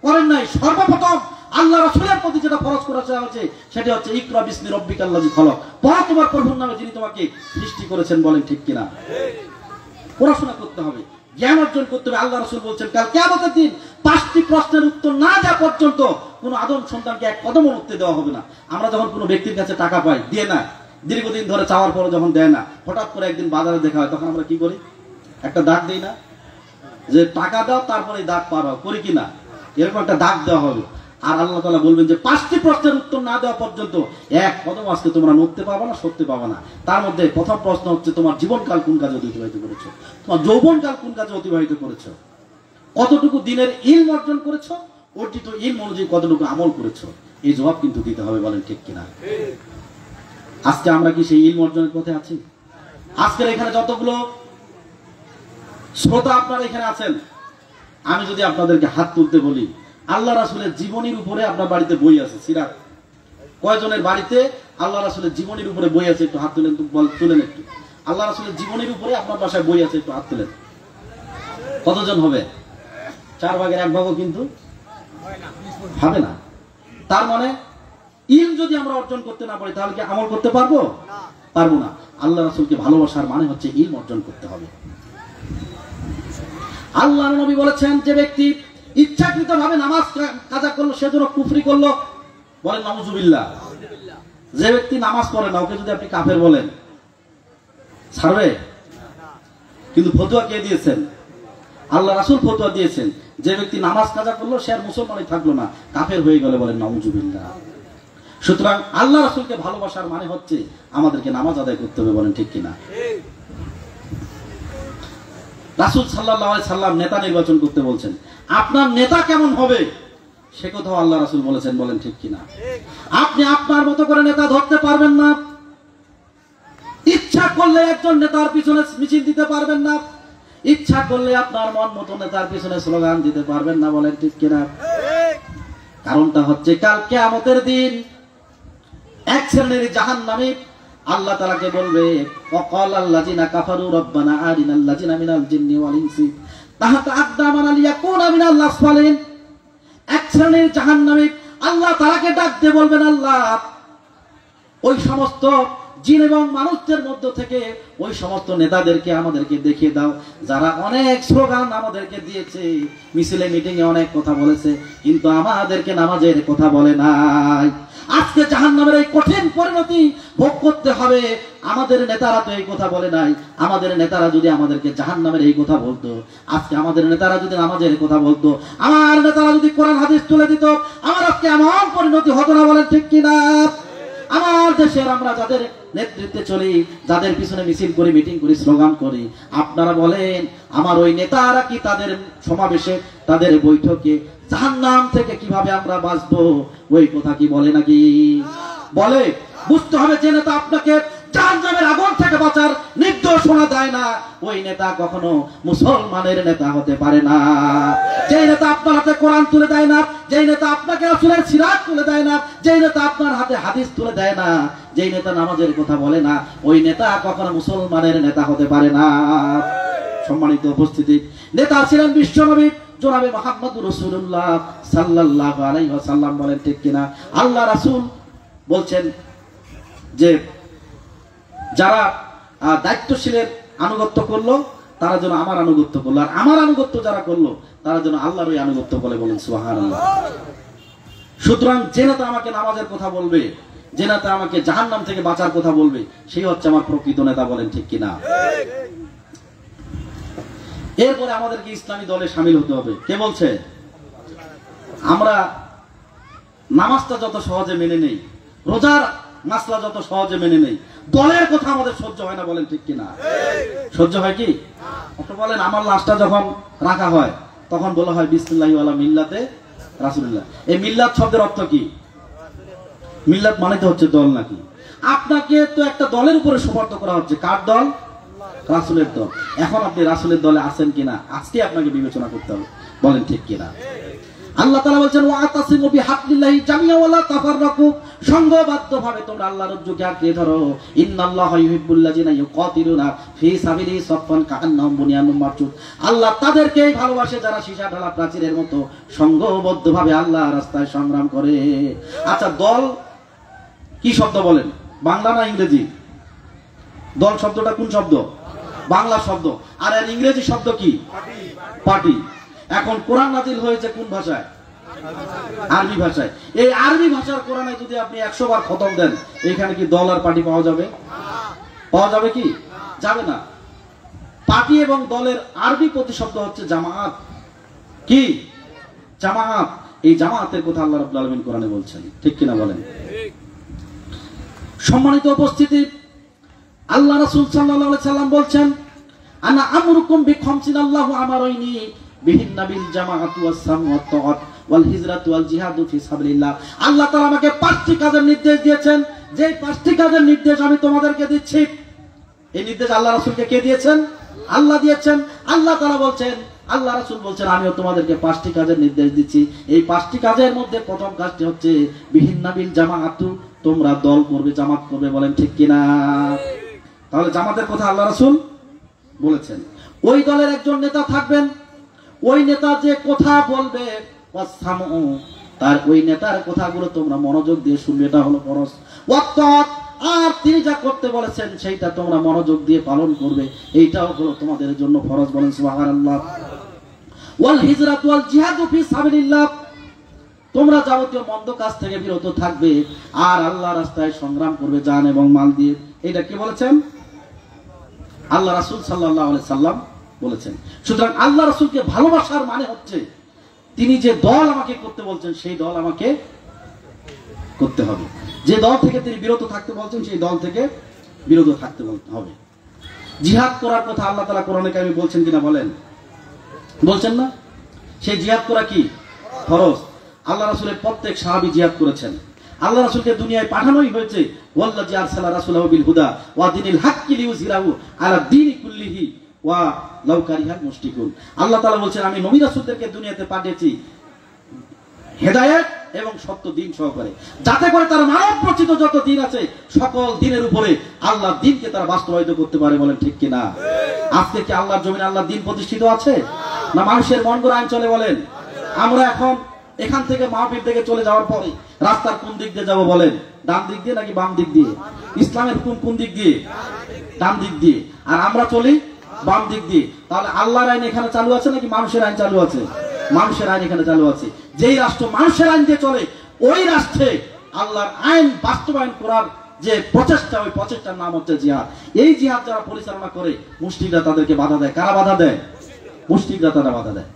করেন নাই। সর্বপ্রথম আল্লাহ রাসূলের প্রতি যেটা ফরজ করেছে হচ্ছে সেটা হচ্ছে ইকরা বিসমি রাব্বিকাল্লাযী খলাক, পড়ো তোমার প্রভুর নামে যিনি তোমাকে সৃষ্টি করেছেন, বলেন ঠিক কিনা? পড়াশোনা করতে হবে, জ্ঞান অর্জন করতে হবে। আল্লাহ রাসূল বলছেন, কাল কিয়ামতের দিন 5টি প্রশ্নের উত্তর না দেওয়া পর্যন্ত কোনো আদম সন্তানকে এক কদমও উঠতে দেওয়া হবে না। আমরা যখন কোনো ব্যক্তির কাছে টাকা পাই, দিয়ে না, দীর্ঘদিন ধরে চাওয়ার পরে যখন দেয় না, হঠাৎ করে একদিন বাজারে দেখা হয়, তখন আমরা কি করি? একটা দাগ দেই না যে টাকা দাও তারপরে দাগ পার হও, করি কিনা? এরকম একটা দাগ দেওয়া হবে। আর আল্লাহ তাআলা বলবেন যে 5টি প্রশ্নের উত্তর না দেওয়া পর্যন্ত এক কদম আজকে তোমরা নড়তে পারবে না, সরতে পারবে না। তার মধ্যে প্রথম প্রশ্ন হচ্ছে, তোমার জীবনকাল কোন কাজে অতিবাহিত করেছো? তোমার যৌবনকাল কোন কাজে অতিবাহিত করেছো? কতটুকু দিনের ইলম অর্জন করেছো? অর্জিত ইলম অনুযায়ী কতটুকু আমল করেছো? এই জবাব কিন্তু দিতে হবে, বলেন ঠিক কিনা? আজকে আমরা কি সেই ইলম অর্জনের পথে আছি? আজকের এখানে যতগুলো শ্রোতা আপনারা এখানে আছেন, আমি যদি আপনাদেরকে হাত তুলতে বলি, আল্লাহ রাসূলের জীবনীর উপরে আপনার বাড়িতে বই আছে, সিরাত, কয়জনের বাড়িতে আল্লাহ রাসূলের জীবনীর উপরে বই আছে? একটু হাত তুলেন, তুলেন একটু। আল্লাহ রাসূলের জীবনীর উপরে আপনার বাসায় বই আছে, একটু হাত তুলেন। কতজন হবে? 4 ভাগের 1 ভাগও কিন্তু হবে না। তার মানে ইলম যদি আমরা অর্জন করতে না পারি তাহলে কি আমল করতে পারবো? পারবো না। আল্লাহ রাসূলকে ভালোবাসার মানে হচ্ছে ইলম অর্জন করতে হবে। আল্লাহর নবী বলেছেন, যে ব্যক্তি ইচ্ছাকৃতভাবে নামাজ কাজা করলো সে যেন কুফরি করলো, বলেন নাউজুবিল্লাহ। যে ব্যক্তি নামাজ পড়ে না ওকে যদি আপনি কাফের বলেন, ছাড়বে? কিন্তু ফতোয়া কে দিয়েছেন? আল্লাহ রাসূল ফতোয়া দিয়েছেন, যে ব্যক্তি নামাজ কাজা করলো সে আর মুসলমানই থাকলো না, কাফের হয়ে গেলে, বলেন নাউজুবিল্লাহ। সুতরাং আল্লাহ রাসূলকে ভালোবাসার মানে হচ্ছে আমাদেরকে নামাজ আদায় করতে হবে, বলেন ঠিক কিনা? রাসূল সাল্লাল্লাহু আলাইহি সাল্লাম নেতা নির্বাচন করতে বলছেন, আপনার নেতা কেমন হবে সে কথাও আল্লাহ রাসূল বলেছেন, বলেন ঠিক কিনা? আপনি আপনার মতো করে নেতা ধরতে পারবেন না, ইচ্ছা করলে একজন নেতার পিছনে মিছিল দিতে পারবেন না, ইচ্ছা করলে আপনার মন মতো নেতার পিছনে স্লোগান দিতে পারবেন না, বলেন ঠিক কিনা? কারণটা হচ্ছে কাল কিয়ামতের দিন এক শ্রেণীর জাহান্নামী আল্লাহ তাআলাকে বলবে, ওয়াকালাল্লাযিনা কাফারু রব্বানা আরিনাল্লাযিনা মিনাল জিন্নি ওয়াল ইনসি তাহতা আকদামানা লিয়াকুনা মিনাল আসফালিন। এক শ্রেণীর জাহান্নামী আল্লাহ তাআলাকে ডাক দিয়ে বলবেন, আল্লাহ ওই সমস্ত জিন এবং মানুষদের মধ্য থেকে ওই সমস্ত নেতাদেরকে আমাদেরকে দেখিয়ে দাও যারা অনেক স্লোগান আমাদেরকে দিয়েছে, মিছিলে মিটিং এ অনেক কথা বলেছে, কিন্তু আমাদেরকে নামাজের কথা বলে নাই। আজকে জাহান্নামের এই কঠিন পরিণতি ভোগ করতে হবে। আমাদের নেতারা তো এই কথা বলে নাই। আমাদের নেতারা যদি আমাদেরকে জাহান্নামের এই কথা বলতো, আজকে আমাদের নেতারা যদি নামাজের কথা বলতো, আমার নেতারা যদি কোরআন হাদিস তুলে দিত, আমার আজকে এমন পরিণতি হতো না, বলেন ঠিক কিনা? আমার দেশের আমরা যাদের নেতৃত্বে চলি, যাদের পিছনে মিছিল করি, মিটিং করি, স্লোগান করি, আপনারা বলেন আমার ওই নেতারা কি তাদের সমাবেশে, তাদের বৈঠকে জাহান্নাম থেকে কিভাবে আমরা বাঁচবো ওই কথা কি বলে নাকি? বলে। বুঝতে হবে যে নেতা আপনাকে জাহান্নামের আগুন থেকে বাঁচার নির্দেশনা দেয় না, ওই নেতা কখনো মুসলমানের নেতা হতে পারে না। যে নেতা আপনার হাতে কোরআন তুলে দেয় না, যে নেতা আপনাকে রাসূলের সিরাত তুলে দেয় না, যে নেতা আপনার হাতে হাদিস তুলে দেয় না, যেই নেতা নামাজের কথা বলে না, ওই নেতা কখনো মুসলমানের নেতা হতে পারে না। সম্মানিত উপস্থিতি, নেতা ছিলেন বিশ্বনবী জনাবে মুহাম্মদুর রাসূলুল্লাহ সাল্লাল্লাহু আলাইহি ওয়াসাল্লাম, বলেন ঠিক কিনা? আল্লাহ রাসূল বলছেন যে যারা দায়িত্বশীলের আনুগত্য করলো তারা যেন আমার আনুগত্য করলো, আর আমার আনুগত্য যারা করলো তারা যেন আল্লাহর ওই আনুগত্য করে, বলেন সুবহানাল্লাহ। সুতরাং যে নেতা আমাকে নামাজের কথা বলবে, যে নেতা আমাকে জাহান্নাম থেকে বাঁচার কথা বলবে, সেই হচ্ছে আমার প্রকৃত নেতা, বলেন ঠিক কিনা? এরপরে আমাদেরকে ইসলামী দলে শামিল হতে হবে। কে বলছে? আমরা নামাজটা যত সহজে মেনে নেই, রোজার মাসলা যত সহজে মেনে নেই, দলের কথা আমাদের সহ্য হয় না, বলেন ঠিক কিনা? সহ্য হয় কি? আপনি বলেন আমার লাশটা যখন রাখা হয় তখন বলা হয় বিসমিল্লাহি ওয়ালা মিল্লাতে রাসূলুল্লাহ। এই মিল্লাত শব্দের অর্থ কি? মিল্লাত মানে তো হচ্ছে দল নাকি? আপনাকে তো একটা দলের উপরে সুপারিশ করা হচ্ছে। কার দল? রাসূলের দল। এখন আপনি রাসূলের দলে আছেন কিনা আজকে আপনাকে বিবেচনা করতে হবে, বলেন ঠিক কিনা? আল্লাহ তাআলা বলেন ওয়াতাসিমু বিহাবলিল্লাহি জামিআ ওয়া লা তাফাররাকু, সংঘবদ্ধভাবে তোমরা আল্লাহর রজ্জুকে আঁকড়ে ধরো। ইন্নাল্লাহা ইউহিব্বুল্লাযিনা ইউকাতিলুনা ফি সাবিলিহি সাফফান কাআন্নাহুম বুনিয়ানুম মারসুদ। আল্লাহ তাদেরকেই ভালোবাসে যারা সীসা ঢালা প্রাচীরের মতো সংঘবদ্ধভাবে আল্লাহর রাস্তায় সংগ্রাম করে। আচ্ছা, দল কি শব্দ বলেন? বাংলা না ইংরেজি? দল শব্দটা কোন শব্দ? বাংলা শব্দ। আর এর ইংরেজি শব্দ কি? পার্টি। এখন কোরআন নাযিল হয়েছে কোন ভাষায়? আরবি ভাষায়। এই আরবি ভাষার কোরআনে যদি আপনি 100 বার খতম দেন, এখানে কি দল আর পার্টি পাওয়া যাবে? পাওয়া যাবে কি? যাবে না। পার্টি এবং দলের আরবি প্রতিশব্দ হচ্ছে জামাআত। কি? জামাআত। এই জামাআতের কথা আল্লাহ রাব্বুল আলামিন কোরআনে বলছেন, ঠিক কিনা বলেন? সম্মানিত উপস্থিতি, আল্লাহ রাসূল সাল্লাল্লাহু আলাইহি সাল্লাম বলছেন আনা আমরুকুম বিখামসিন আল্লাহু আমারাইনি বিহিন্না বিল জামাআতু ওয়াস সামউ ওয়াত তাআত ওয়াল হিজরাতু ওয়াল জিহাদু ফি সাবিলিল্লাহ। আল্লাহ তাআলা আমাকে 5টি কাজের নির্দেশ দিয়েছেন। যে 5টি কাজের নির্দেশ আমি তোমাদেরকে দিচ্ছি, এই নির্দেশ আল্লাহ রাসূলকে কে দিয়েছেন? আল্লাহ দিয়েছেন। আল্লাহ তাআলা বলছেন, আল্লাহ রাসূল বলছেন আমিও তোমাদেরকে 5টি কাজের নির্দেশ দিচ্ছি। এই 5টি কাজের মধ্যে প্রথম কাজটি হচ্ছে বিহিন্না বিল জামাআতু, তোমরা দল করবে, জামাত করবে, বলেন ঠিক কিনা? তাহলে জামাতের কথা আল্লাহ রাসূল বলেছেন। ওই দলের একজন নেতা থাকবেন, ওই নেতা যে কথা বলবে তার ওই নেতার কথাগুলো তোমরা মনোযোগ দিয়ে শুনবে, এটা হলো ফরজ। আর তিনি যা করতে বলেছেন সেইটা তোমরা মনোযোগ দিয়ে পালন করবে, এইটাও হলো তোমাদের জন্য ফরজ, বলেন সুবহানাল্লাহ। ওয়াল হিজরাতু ওয়াল জিহাদু ফি সাবিলিল্লাহ, তোমরা যাবতীয় মন্দ কাজ থেকে বিরত থাকবে আর আল্লাহর রাস্তায় সংগ্রাম করবে জান এবং মাল দিয়ে। এটা কি বলেছেন? আল্লাহ রাসূল সাল্লাল্লাহু আলাইহি সাল্লাম বলেছেন। সুতরাং আল্লাহ রাসূলকে ভালোবাসার মানে হচ্ছে তিনি যে দল আমাকে করতে বলছেন সেই দল আমাকে করতে হবে। যে দল থেকে তিনি বিরত থাকতে বলছেন সেই দল থেকে বিরত থাকতে হবে। জিহাদ করার কথা আল্লাহ তাআলা কোরআনে কারিমে বলছেন কিনা বলেন? বলছেন না? সেই জিহাদ করা কি? ফরজ। আল্লাহ রাসূলের প্রত্যেক সাহাবী জিহাদ করেছেন। আল্লাহ রাসূলকে দুনিয়ায় পাঠানোই হয়েছে ওয়াল্লাযী আরসালা রাসূলাহু বিল হুদা ওয়া দীনিল হাক্কি লিইয়ুযহিরাহু আলা দীনি কুল্লিহি ওয়া লাউ কারিহাল মুশরিকুন। আল্লাহ তাআলা বলেন আমি নবী রাসূলদেরকে দুনিয়াতে পাঠিয়েছি হেদায়েত এবং সত্য দ্বীন সহকারে, যাতে করে তারা মানব রচিত যত দ্বীন আছে সকল দ্বীনের উপরে আল্লাহর দ্বীনকে তারা বাস্তবায়িত করতে পারে, বলেন ঠিক কিনা? আজকে কি আল্লাহর জমিনে আল্লাহর দ্বীন প্রতিষ্ঠিত আছে না মানুষের মন গড়া আইন চলে? বলেন। আমরা এখন এখান থেকে মাহফিল থেকে চলে যাওয়ার পরে রাস্তার কোন দিক দিয়ে যাব বলেন? ডান দিক দিয়ে নাকি বাম দিক দিয়ে? ইসলামের কোন দিক দিয়ে? ডান দিক দিয়ে। আর আমরা চলি বাম দিক দিয়ে। তাহলে আল্লাহর আইন এখানে চালু আছে নাকি মানুষের আইন চালু আছে? মানুষের আইন এখানে চালু আছে। যেই রাষ্ট্র মানুষের আইন দিয়ে চলে ওই রাষ্ট্রে আল্লাহর আইন বাস্তবায়ন করার যে প্রচেষ্টা, ওই প্রচেষ্টার নাম হচ্ছে জিহাদ। এই জিহাদ যারা পরিচালনা করে মুশরিকরা তাদেরকে বাধা দেয়। কারা বাধা দেয়? মুশরিকরা তারা বাধা দেয়।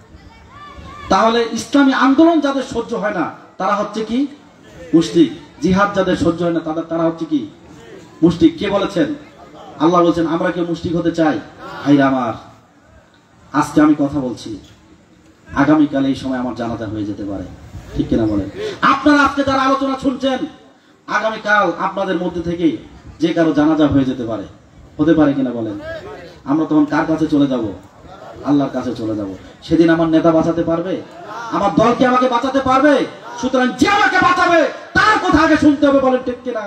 তাহলে ইসলামী আন্দোলন যাদের সহ্য হয় না তারা হচ্ছে কি? মুশরিক। জিহাদ যাদের সহ্য হয় না তারা হচ্ছে কি? মুশরিক। কে বলেছেন? আল্লাহ বলেছেন আমরা কেউ মুশরিক হতে চাই? ভাইরা আমার, আজকে আমি কথা বলছি, আগামীকালে এই সময় আমার জানাজা হয়ে যেতে পারে, ঠিক কিনা বলেন? আপনারা আজকে যারা আলোচনা শুনছেন, আগামীকাল আপনাদের মধ্যে থেকে যে কারো জানাজা হয়ে যেতে পারে, হতে পারে কিনা বলেন? আমরা তখন কার কাছে চলে যাব? আল্লাহর কাছে চলে যাব। সেদিন আমার নেতা বাঁচাতে পারবে? আমার দল কি আমাকে বাঁচাতে পারবে? সুতরাং যে আমাকে বাঁচাবে তার কথা আগে শুনতে হবে, বলেন ঠিক কিনা?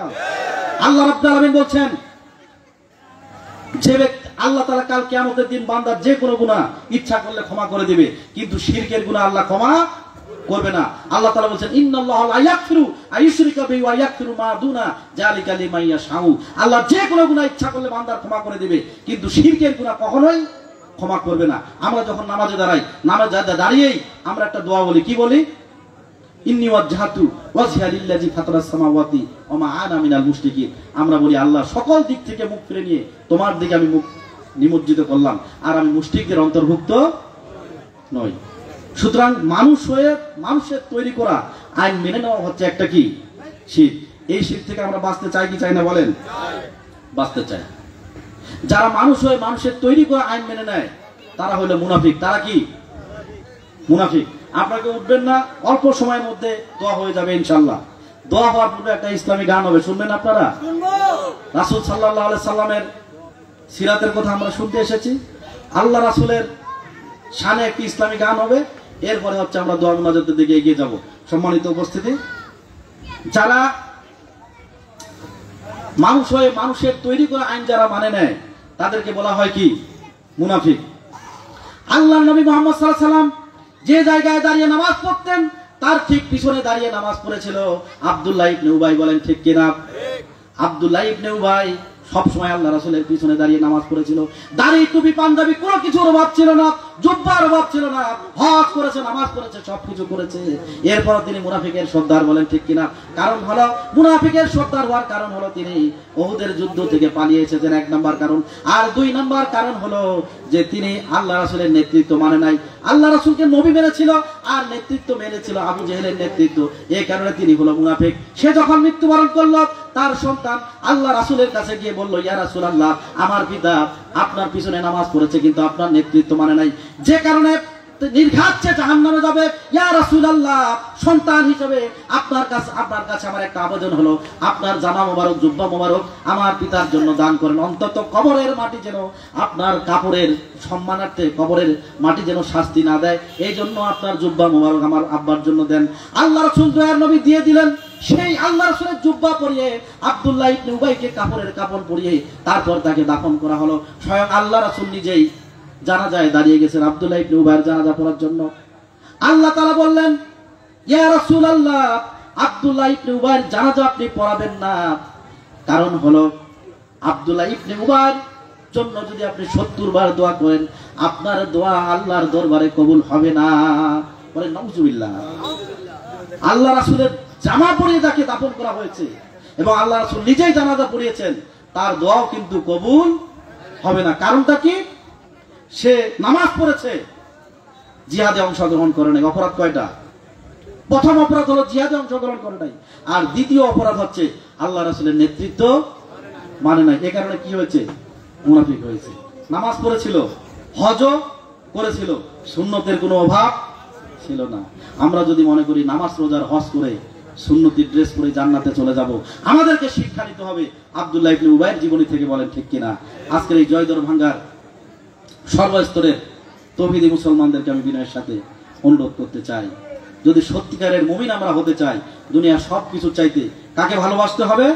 আল্লাহ রাব্বুল আলামিন বলছেন যে ব্যক্তি আল্লাহ তাআলা কাল কিয়ামতের দিন বান্দার যে কোনো গুনাহ ইচ্ছা করলে ক্ষমা করে দিবে, কিন্তু শিরকের গুনাহ আল্লাহ ক্ষমা করবে না। আল্লাহ তাআলা বলেন ইন্নাল্লাহা লা ইয়াগফিরু আইয়ুশরিকা বিহি ওয়া ইয়াগফিরু মা দুনা যালিকা লিমান ইয়াশাউ। আল্লাহ যে কোনো গুনাহ ইচ্ছা করলে বান্দার ক্ষমা করে দিবে, কিন্তু শিরকের গুনাহ কখনোই ক্ষমা করবে না। আমরা যখন নামাজে দাঁড়াই, নামাজে দাঁড়িয়েই আমরা একটা দোয়া বলি, কি বলি? ইন্নী ওয়াজহাতু ওয়াজহিয়া লিল্লাযী ফাতারাস সামাওয়াতি ওয়া মা আনা মিনাল মুশরিকিন। আমরা বলি আল্লাহ সকল দিক থেকে মুখ ফিরে নিয়ে তোমার দিকে আমি মুখ নিমজ্জিত করলাম, আর আমি মুশরিকদের অন্তর্ভুক্ত নই। সুতরাং মানুষ হয়ে মানুষের তৈরি করা আইন মেনে নেওয়া হচ্ছে একটা কি শিরক। এই শিরক থেকে আমরা বাঁচতে চাই কি চাই না বলেন? বাঁচতে চাই। যারা মানুষ হয়ে মানুষের তৈরি করা আইন মেনে নেয় তারা হলো মুনাফিক। তারা কি? মুনাফিক। আপনাকে উঠবেন না, অল্প সময়ের মধ্যে দোয়া হয়ে যাবে ইনশাআল্লাহ। দোয়া হওয়ার পূর্বে একটা ইসলামী গান হবে, শুনবেন আপনারা? রাসূল সাল্লাল্লাহু আলাইহি সাল্লামের সিরাতের কথা আমরা শুনতে এসেছি। আল্লাহ রাসূলের শানে একটি ইসলামী গান হবে, এরপরে হচ্ছে আমরা দোয়া মুনাজাতের দিকে এগিয়ে যাব। সম্মানিত উপস্থিতি, যারা মানুষ হয়ে মানুষের তৈরি করা আইন যারা মানে নেয় তাদেরকে বলা হয় কি? মুনাফিক। আল্লাহর নবী মুহাম্মদ সাল্লাল্লাহু আলাইহি সাল্লাম যে জায়গায় দাঁড়িয়ে নামাজ পড়তেন তার ঠিক পিছনে দাঁড়িয়ে নামাজ পড়েছিল আব্দুল্লাহ ইবনে উবাই। বলেন ঠিক কিনা? আব্দুল্লাহ ইবনে উবাই সবসময় আল্লাহ রাসূলের পিছনে দাঁড়িয়ে নামাজ পড়েছিল। দাড়ি টুপি পাঞ্জাবি কোনো কিছুর অভাব ছিল না, জুব্বার অভাব ছিল না, হজ করেছে, নামাজ পড়েছে, সবকিছু করেছে। এরপর তিনি মুনাফিকের সর্দার। বলেন ঠিক কিনা? কারণ হলো মুনাফিকের সর্দার হওয়ার কারণ হলো তিনি উহুদের যুদ্ধ থেকে পালিয়ে এসেছেন, এক নাম্বার কারণ। আর দুই নাম্বার কারণ হলো যে তিনি আল্লাহ রাসূলের নেতৃত্ব মানে নাই। আল্লাহ রাসূলকে নবী মেনেছিল আর নেতৃত্ব মেনেছিল আবু জেহেলের নেতৃত্ব। এই কারণে তিনি হলো মুনাফিক। সে যখন মৃত্যুবরণ করলো তার সন্তান আল্লাহ রাসূলের কাছে গিয়ে বলল, ইয়া রাসূলুল্লাহ, আমার পিতা আপনার পিছনে নামাজ পড়েছে কিন্তু আপনার নেতৃত্ব মানে নাই, যে কারণে নির্ঘাত সে জাহান্নামে যাবে। ইয়া রাসূলুল্লাহ, সন্তান হিসেবে আপনার কাছে আমার একটা আবেদন হলো, আপনার জামা মোবারক, জুব্বা মোবারক আমার পিতার জন্য দান করেন। অন্তত কবরের মাটি যেন আপনার কাপড়ের সম্মানার্থে কবরের মাটি যেন শাস্তি না দেয়, এই জন্য আপনার জুব্বা মোবারক আমার আব্বার জন্য দেন। আল্লাহ রাসূল দয়ার নবী দিয়ে দিলেন। সেই আল্লাহ রাসূলের জুব্বা পরিয়ে আব্দুল্লাহ ইবনে উবাইকে কাপড়ের কাপড় পরিয়ে তারপর তাকে দাফন করা হলো। স্বয়ং আল্লাহ রাসূল নিজেই জানাজায় দাঁড়িয়ে গেছেন আব্দুল্লাহ ইবনে উবাইয়ের জানাজা পড়ার জন্য। আল্লাহ তাআলা বললেন, ইয়া রাসূলুল্লাহ, আব্দুল্লাহ ইবনে উবাইয়ের জানাজা আপনি পড়াবেন না। কারণ হলো আব্দুল্লাহ ইবনে উবাইয়ের জন্য যদি আপনি 70 বার দোয়া করেন, আপনার দোয়া আল্লাহর দরবারে কবুল হবে না। বলেন নাউজুবিল্লাহ। আল্লাহ রাসূলের জামা পরিয়ে তাকে দাফন করা হয়েছে এবং আল্লাহ রাসূল নিজেই জানাজা পড়িয়েছেন, তার দোয়াও কিন্তু কবুল হবে না। কারণটা কি? সে নামাজ পড়েছে, জিহাদে অংশগ্রহণ করে নাই। অপরাধ কয়টা? প্রথম অপরাধ হলো জিহাদে অংশগ্রহণ করে নাই, আর দ্বিতীয় অপরাধ হচ্ছে আল্লাহ রাসূলের নেতৃত্ব মানে নাই। এই কারণে কি হয়েছে? মুনাফিক হয়েছে। নামাজ পড়েছিল, হজ করেছিল, সুন্নতের কোনো অভাব ছিল না। আমরা যদি মনে করি নামাজ রোজার হজ করে সুন্নতি ড্রেস পরে জান্নাতে চলে যাব, আমাদেরকে শিক্ষা নিতে হবে আব্দুল্লাহ ইবনে উবাইয়ের জীবনী থেকে। বলেন ঠিক কিনা? আজকের এই জয়দর ভাঙ্গার সর্বস্তরের তৌহিদি মুসলমানদেরকে আমি বিনয়ের সাথে অনুরোধ করতে চাই, যদি সত্যিকারের মুমিন আমরা হতে চাই, দুনিয়ার সব কিছু চাইতে কাকে ভালোবাসতে হবে?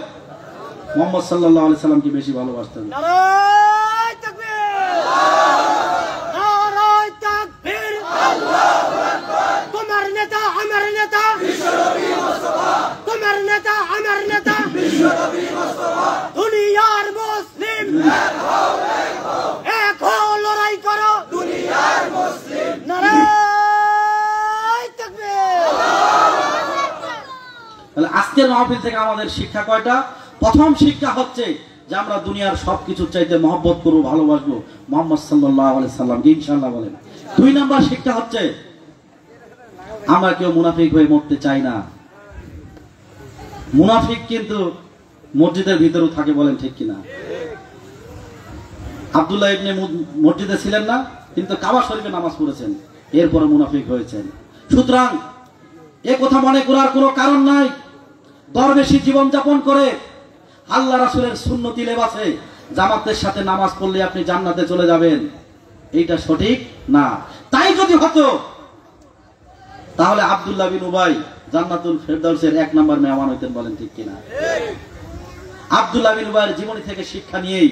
মুহাম্মদ সাল্লাল্লাহু আলাইহি সাল্লামকে বেশি ভালোবাসতে হবে। নারায়ে তাকবীর, নারায়ে তাকবীর, আল্লাহু আকবার। তোমার নেতা আমার নেতা বিশ্বনবী মুস্তাফা, তোমার নেতা আমার নেতা বিশ্বনবী মুস্তাফা। দুনিয়ার মুসলিম এক হও, এক হও, এক হও, লড়াই করো দুনিয়ার মুসলিম। নারায়ে তাকবীর। তাহলে আজকের মাহফিল থেকে আমাদের শিক্ষা কয়টা? প্রথম শিক্ষা হচ্ছে যে আমরা দুনিয়ার সবকিছু চাইতে মহব্বত করবো, ভালোবাসবো মুহাম্মদ সাল্লাল্লাহু আলাইহি সাল্লামকে ইনশাআল্লাহ। বলেন। দুই নাম্বার শিক্ষা হচ্ছে আমরা কেউ মুনাফিক হয়ে মরতে চাই না। মুনাফিক কিন্তু মসজিদের ভিতরেও থাকে। বলেন ঠিক কিনা? আব্দুল্লাহ ইবনে মসজিদে ছিলেন না, কিন্তু কাবা শরীফে নামাজ পড়েছেন, এরপরে মুনাফিক হয়েছেন। সুতরাং এ কথা মনে করার কোনো কারণ নাই। দরবেশী জীবন যাপন করে আল্লাহ রাসূলের সুন্নতি লেবাসে জামাতের সাথে নামাজ পড়লে আপনি জান্নাতে চলে যাবেন, এইটা সঠিক না। তাই যদি হতো তাহলে আব্দুল্লাহ বিন উবাই জান্নাতুল ফেরদাউসের 1 নম্বর মেহমান হইতেন। বলেন ঠিক কিনা? আব্দুল্লাহ বিন উবাইয়ের জীবনী থেকে শিক্ষা নিয়েই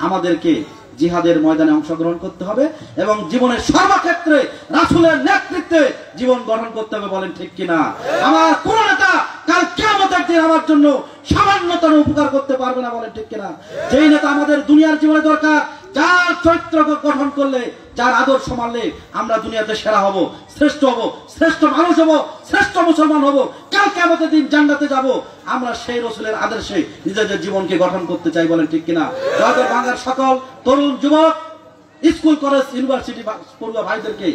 আমাদেরকে জিহাদের ময়দানে অংশগ্রহণ করতে হবে এবং জীবনের সর্বক্ষেত্রে রাসূলের নেতৃত্বে জীবন গঠন করতে হবে। বলেন ঠিক কিনা? আমার কোন নেতা কাল কিয়ামতের দিন আমার জন্য সামান্যতম উপকার করতে পারবে না। বলেন ঠিক কিনা? যেই নেতা আমাদের দুনিয়ার জীবনে দরকার, যার চরিত্র গঠন করলে, যার আদর্শ মানলে আমরা দুনিয়াতে সেরা হব, শ্রেষ্ঠ হব, শ্রেষ্ঠ মানুষ হব, শ্রেষ্ঠ মুসলমান হব, কাল কিয়ামতের দিন জান্নাতে যাব। আমরা সেই রাসূলের আদর্শে নিজেদের জীবনকে গঠন করতে চাই। বলেন ঠিক কিনা? জয়গড় বাংলার সকল তরুণ যুবক, স্কুল কলেজ ইউনিভার্সিটি পড়ুয়া ভাইদেরকে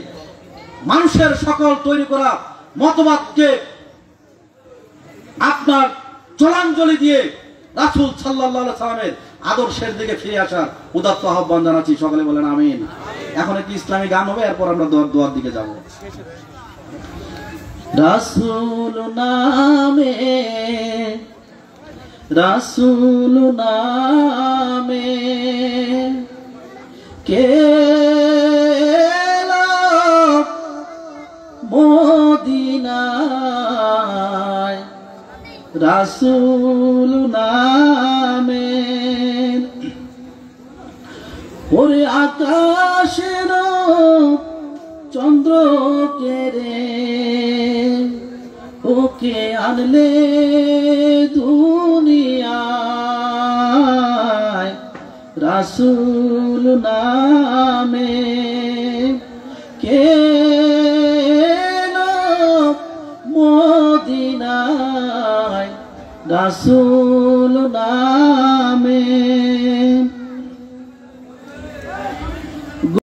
মানুষের সকল তৈরি করা মতবাদকে আপনার জলাঞ্জলি দিয়ে রাসূল সাল্লাল্লাহু আলাইহি সাল্লামের আদর্শের দিকে ফিরে আসার উদাত্ত আহ্বান জানাচ্ছি। সকলে বলেন আমিন। এখন একটি ইসলামী গান হবে, এরপর আমরা দোয়ার দিকে যাব। রাসূল নামে, রাসূল নামে কে মদিনায়, রাসূল নামে ওরে আকাশের চন্দ্র কেরে ওকে আনলে দুনিয়ায়, রাসূল নামে কে মদিনায়, রাসূল নামে